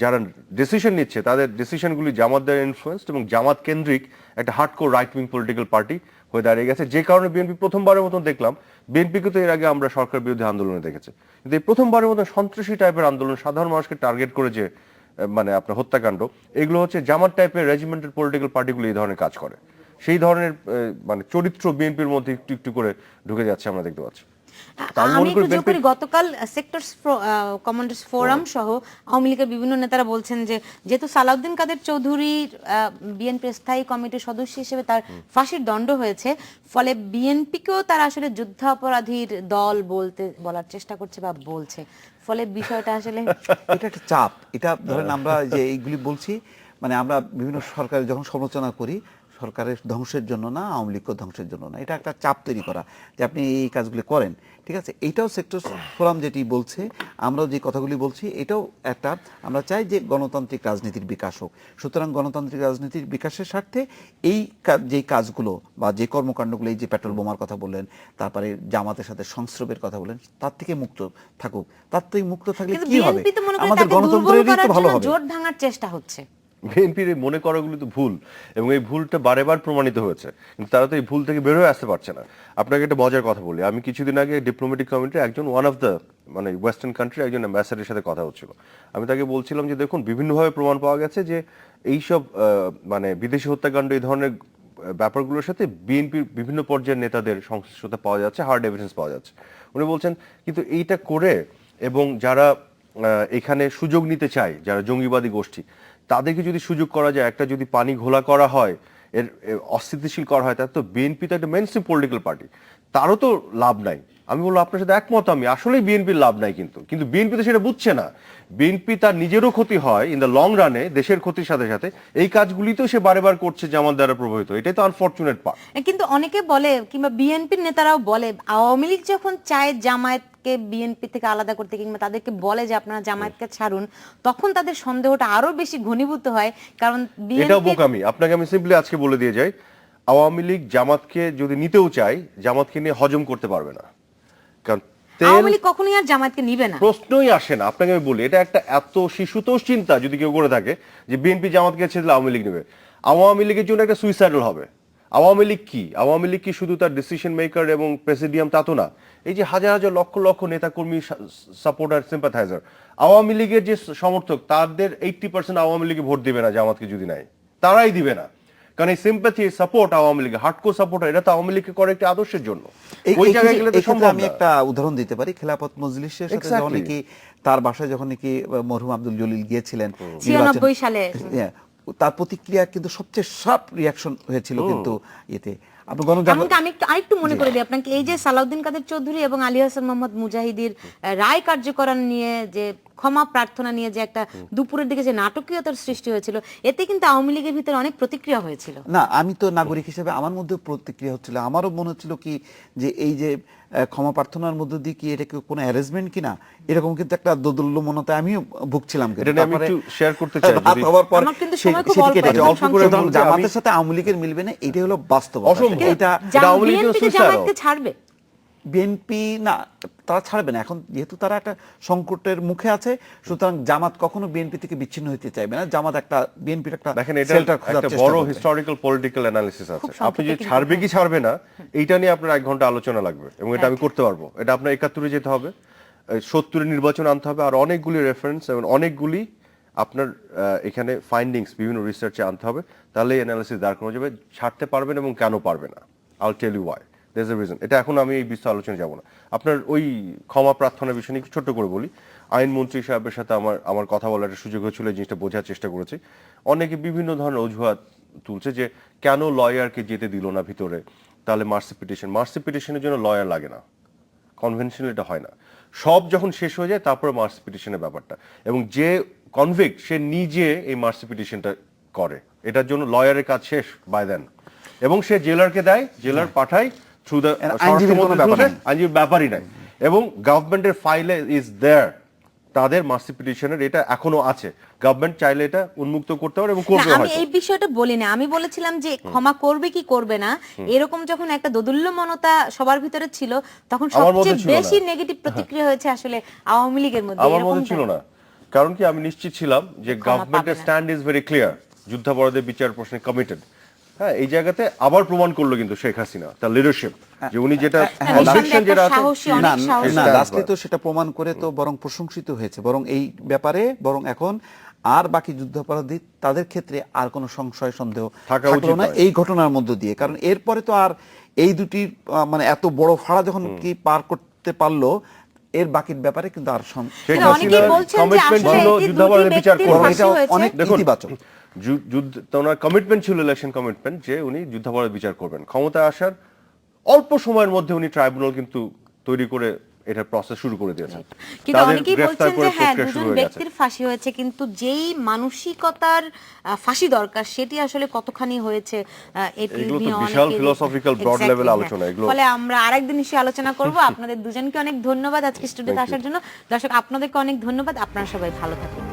যারা ডিসিশন নিচ্ছে তাদের ডিসিশনগুলি জামাত দ্বারা ইনফ্লুয়েন্সড এবং জামাত কেন্দ্রিক একটা hardcore right wing political party হয়ে দাঁড়িয়ে গেছে, যে কারণে বিএনপি প্রথমবারের মতন দেখলাম, বিএনপিকে তো এর আগে আমরা সরকার বিরোধী আন্দোলনে দেখেছি, কিন্তু এই প্রথমবারের মতন সন্ত্রাসী টাইপের আন্দোলন, সাধারণ মানুষকে টার্গেট করে যে মানে আপনার হত্যাকাণ্ড, এগুলো হচ্ছে জামাত টাইপের রেজিমেন্টেড পলিটিক্যাল পার্টিগুলো এই ধরনের কাজ করে। সেই ধরনের মানে চরিত্র বিএনপির মধ্যে একটু একটু করে ঢুকে যাচ্ছে আমরা দেখতে পাচ্ছি। আমি একটু যোগ করি, গতকাল সেক্টরস কমান্ডার্স ফোরাম সহ আওয়ামী লীগের বিভিন্ন নেতারা বলছেন যে যেহেতু সালাউদ্দিন কাদের চৌধুরীর বিএনপি স্থায়ী কমিটির সদস্য হিসেবে তার ফাঁসির দণ্ড হয়েছে, ফলে বিএনপিকেও তারা আসলে যুদ্ধাপরাধীর দল বলার চেষ্টা করছে বা বলছে, ফলে বিষয়টা আসলে এটা একটা চাপ। এটা ধরেন আমরা যে এইগুলি বলছি, মানে আমরা বিভিন্ন সরকারের যখন সমালোচনা করি, সরকারের ধ্বংসের জন্য না, আওয়ামী লীগের ধ্বংসের জন্য না, এটা একটা চাপ তৈরি করা যে আপনি এই কাজগুলি করেন, ঠিক আছে। এটাও সেক্টর ফোরাম যেটি বলছে, আমরাও যে কথাগুলি বলছি, এটাও একটা, আমরা চাই যে গণতান্ত্রিক রাজনীতির বিকাশ হোক। সুতরাং গণতান্ত্রিক রাজনীতির বিকাশের স্বার্থে এই যেই কাজগুলো বা যে কর্মকাণ্ডগুলো, এই যে পেট্রোল বোমার কথা বললেন, তারপরে জামাতের সাথে সংস্রবের কথা বললেন, তার থেকে মুক্ত থাকুক। তার থেকে মুক্ত থাকলে কি হবে? আমাদের গণতন্ত্রেরই তো ভালো হবে। জোট ভাঙার চেষ্টা হচ্ছে। বিএনপির এই মনে করাগুলো তো ভুল, এবং এই ভুলটা বারে বার প্রমাণিত হয়েছে, কিন্তু তারা তো এই ভুল থেকে বের হয়ে আসতে পারছে না। আপনাকে একটা মজার কথা বলি, আমি কিছুদিন আগে ডিপ্লোম্যাটিক কমিটির একজন ওয়ান অফ দ্য মানে ওয়েস্টার্ন কান্ট্রি একজন অ্যাম্বাসাডারের সাথে কথা হচ্ছিল। আমি তাকে বলছিলাম যে দেখুন, বিভিন্নভাবে প্রমাণ পাওয়া গেছে যে এইসব মানে বিদেশি হত্যাকাণ্ড, এই ধরনের ব্যাপারগুলোর সাথে বিএনপির বিভিন্ন পর্যায়ের নেতাদের সংশ্লিষ্টতা পাওয়া যাচ্ছে, হার্ড এভিডেন্স পাওয়া যাচ্ছে। উনি বলছেন কিন্তু এইটা করে, এবং যারা এখানে সুযোগ নিতে চায়, যারা জঙ্গিবাদী গোষ্ঠী, তাদেরকে যদি সুযোগ করা যায়, একটা যদি পানি ঘোলা করা হয়, এর অস্থিতিশীল করা হয়, তার তো বিএনপি তো একটা মেইনস্ট্রিম পলিটিক্যাল পার্টি, তারও তো লাভ নাই। আমি বলবো আপনার সাথে একমত আমি, আসলেই বিএনপির লাভ নাই, কিন্তু বিএনপি তো সেটা বুঝছে না। বিএনপি তার নিজেরও ক্ষতি হয় ইন দ্য লং রানে, দেশের ক্ষতির সাথে সাথে এই কাজগুলি তো সে বারে বার করছে জামাত দ্বারা প্রভাবিত। এটাই তো আনফরচুনেট পার্ট। কিন্তু অনেকে বলে, কিংবা বিএনপির নেতারাও বলে, আওয়ামী লীগ যখন চায় জামায়াতকে বিএনপি থেকে আলাদা করতে, কিংবা তাদেরকে বলে যে আপনারা জামায়াতকে ছাড়ুন, তখন তাদের সন্দেহটা আরো বেশি ঘনীভূত হয়। কারণ এটাও বোকামি। আপনাকে আমি সিম্পলি আজকে বলে দিয়ে যাই, আওয়ামী লীগ জামাতকে যদি নিতেও চায়, জামাতকে নিয়ে হজম করতে পারবে না, কারণ আওয়ামী লীগ কখনোই আর জামায়াতকে নিবে না, প্রশ্নই আসে না। আপনাকে আমি বলি, এটা একটা এত শিশুতোষ চিন্তা যদি কেউ করে থাকে যে বিএনপি জামাতকে ছেড়ে আওয়ামী লীগ নেবে। আওয়ামী লীগের জন্য একটা সুইসাইডাল হবে। আওয়ামী লীগ কি? আওয়ামী লীগ কি শুধু তার ডিসিশন মেকার এবং প্রেসিডিয়াম তা তো না। এই যে হাজার হাজার লক্ষ লক্ষ নেতাকর্মী, সাপোর্টার, সিম্পাথাইজার, আওয়ামী লীগের যে সমর্থক, তাদের 80% আওয়ামী লীগে ভোট দিবে না জামাতকে যদি নাই, তারাই দিবে না। কারণ এই sympathy, support Awami League, hardcore support, এটা তো আওয়ামী লীগকে করে একটি আদর্শের জন্য। ওই জায়গায় গেলে তো সম্ভব না। আমি একটা উদাহরণ দিতে পারি, খেলাফত মজলিসের সাথে যখন নাকি তার বাসায় যখন নাকি মরহুম আব্দুল জলিল গিয়েছিলেন 96 সালে, তার প্রতিক্রিয়া কিন্তু সবচেয়ে শার্প রিয়াকশন হয়েছিল কিন্তু এতে। আমি আরেকটু মনে করে দিই আপনাকে, এই যে সালাউদ্দিন কাদের চৌধুরী এবং আলী হাসান মোহাম্মদ মুজাহিদির রায় কার্যকরণ নিয়ে, যে ক্ষমা প্রার্থনা নিয়ে যে একটা দুপুরের দিকে যে নাটকীয়তার সৃষ্টি হয়েছিল, এতে কিন্তু আওয়ামী লীগের ভিতরে অনেক প্রতিক্রিয়া হয়েছিল। না, আমি তো নাগরিক হিসেবে আমার মধ্যে প্রতিক্রিয়া হচ্ছিল। আমারও মনে হচ্ছিল কি যে এই যে ক্ষমা প্রার্থনার মধ্যে দিয়ে কি এটা কি কোনো অ্যারেঞ্জমেন্ট কিনা, এরকম কিন্তু একটা দোদুল্যমনতা আমিও ভুগছিলাম। আমি একটু শেয়ার করতে চাই, জামাতের সাথে আওয়ামী লীগের মিলবে না, এটাই হলো বাস্তব। এটা ছাড়বে বিএনপি না, তারা ছাড়বে না। এখন যেহেতু তারা একটা সংকটের মুখে আছে, সুতরাং জামাত কখনো বিএনপি থেকে বিচ্ছিন্ন হতে চাইবে না। জামাত একটা বিএনপির একটা দেখেন, এটা একটা বড় হিস্টোরিক্যাল পলিটিক্যাল অ্যানালিসিস আছে। আপনি যে ছাড়বে কি ছাড়বে না, এইটা নিয়ে আপনার 1 ঘন্টা আলোচনা লাগবে, এবং এটা আমি করতে পারবো। এটা আপনার 71-এ যেতে হবে, 70-এর নির্বাচন আনতে হবে, আর অনেকগুলি রেফারেন্স এবং অনেকগুলি আপনার এখানে ফাইন্ডিংস বিভিন্ন রিসার্চে আনতে হবে, তাহলে অ্যানালিসিস দাঁড় করানো যাবে। ছাড়তে পারবেন এবং কেন পারবে না, I will tell you why, there's a reason. এটা এখন আমি এই বিস্তার আলোচনা যাব না। আপনার ওই ক্ষমা প্রার্থনার বিষয় নিয়ে ছোট্ট করে বলি। আইনমন্ত্রী সাহেবের সাথে আমার কথা বলার একটা সুযোগ হয়েছিল, এই জিনিসটা বোঝার চেষ্টা করেছি। অনেকে বিভিন্ন ধরনের অজুহাত তুলছে যে কেন লয়ারকে যেতে দিল না ভিতরে, তাহলে মার্সি পিটিশনের জন্য লয়ার লাগে না, কনভেনশনাল এটা হয় না। সব যখন শেষ হয়ে যায় তারপরে মার্সি পিটিশনের ব্যাপারটা, এবং যে কনভিক্ট সে নিজে এই মার্সি পিটিশনটা করে, এটার জন্য লয়ারের কাজ শেষ বাই দেন, এবং সে জেলারকে দেয়, জেলার পাঠায় থ্রু দ্য আইনজীবীর ব্যাপারই নাই, এবং গভর্নমেন্টের ফাইলে ইজ দেয়ার তাদের মার্সি পিটিশনের, এটা এখনো আছে। গভর্নমেন্ট চাইলে এটা উন্মুক্ত করতে পারে এবং করবে। আমি এই বিষয়টা বলি না, আমি বলেছিলাম যে ক্ষমা করবে কি করবে না, এরকম যখন একটা দোদুল্যমনতা সবার ভিতরে ছিল, তখন সবচেয়ে বেশি নেগেটিভ প্রতিক্রিয়া হয়েছে আসলে আওয়ামী লীগের মধ্যে। আমার মধ্যে ছিল না, কারণ কি আমি নিশ্চিত ছিলাম যে ক্ষমা গভর্নমেন্টের পাবে না। স্ট্যান্ড ইজ ভেরি ক্লিয়ার, যুদ্ধাপরাধের বিচার প্রশ্নে কমিটেড। হ্যাঁ, এই জায়গাতে আবার প্রমাণ করলো কিন্তু শেখ হাসিনা তার লিডারশিপ, যে উনি যেটা হ্যাঁ, conviction নিঃসন্দেহে যেটা একটা আছে সাহসী, না অনেক সাহসী। না stand লাস্টলি by। তো সেটা প্রমাণ করে তো বরং প্রশংসিত হয়েছে, বরং এই ব্যাপারে বরং এখন আর বাকি যুদ্ধাপরাধী তাদের ক্ষেত্রে আর কোনো সংশয় সন্দেহ থাকা থাকলো উচিত না নয়। এই ঘটনার মধ্য দিয়ে। কারণ এরপরে তো আর এই দুটি মানে এত বড় ফাড়া যখন কি পার করতে পারলো, এর বাকির ব্যাপারে কিন্তু আর শেখ কিন্তু অনেকেই হাসিনার বলছেন যে কমিটমেন্ট আসলে ছিল এই যে যুদ্ধাপরাধের দুটি বিচার ব্যক্তির করবেন। ফাঁসি হয়েছে। অনেক দেখুন, ইতিবাচক। যুদ্ধ ওনার কমিটমেন্ট ছিল, ইলেকশন কমিটমেন্ট, যে উনি যুদ্ধাপরাধ বিচার করবেন। ক্ষমতায় আসার অল্প সময়ের মধ্যে উনি ট্রাইব্যুনাল কিন্তু তৈরি করে এটা প্রসেস শুরু করে দিয়েছেন। কিন্তু তাদের অনেকেই গ্রেফতার বলছেন করে যে হ্যাঁ, প্রক্রিয়া শুরু দুজন হয়ে গেছে। ব্যক্তির ফাঁসি হয়েছে, কিন্তু যেই মানসিকতার ফাঁসি দরকার সেটি আসলে কতখানি হয়েছে এটি এগুলো তো নিয়ে বিশাল অনেকেই- philosophical broad Exactly, level হ্যাঁ। আলোচনা এগুলো। ফলে আমরা আরেকদিন এসে আলোচনা করব। আপনাদের দুজনকে অনেক ধন্যবাদ আজকে স্টুডিওতে Thank you. আসার জন্য। দর্শক, আপনাদেরকে অনেক ধন্যবাদ। আপনারা সবাই ভালো থাকুন।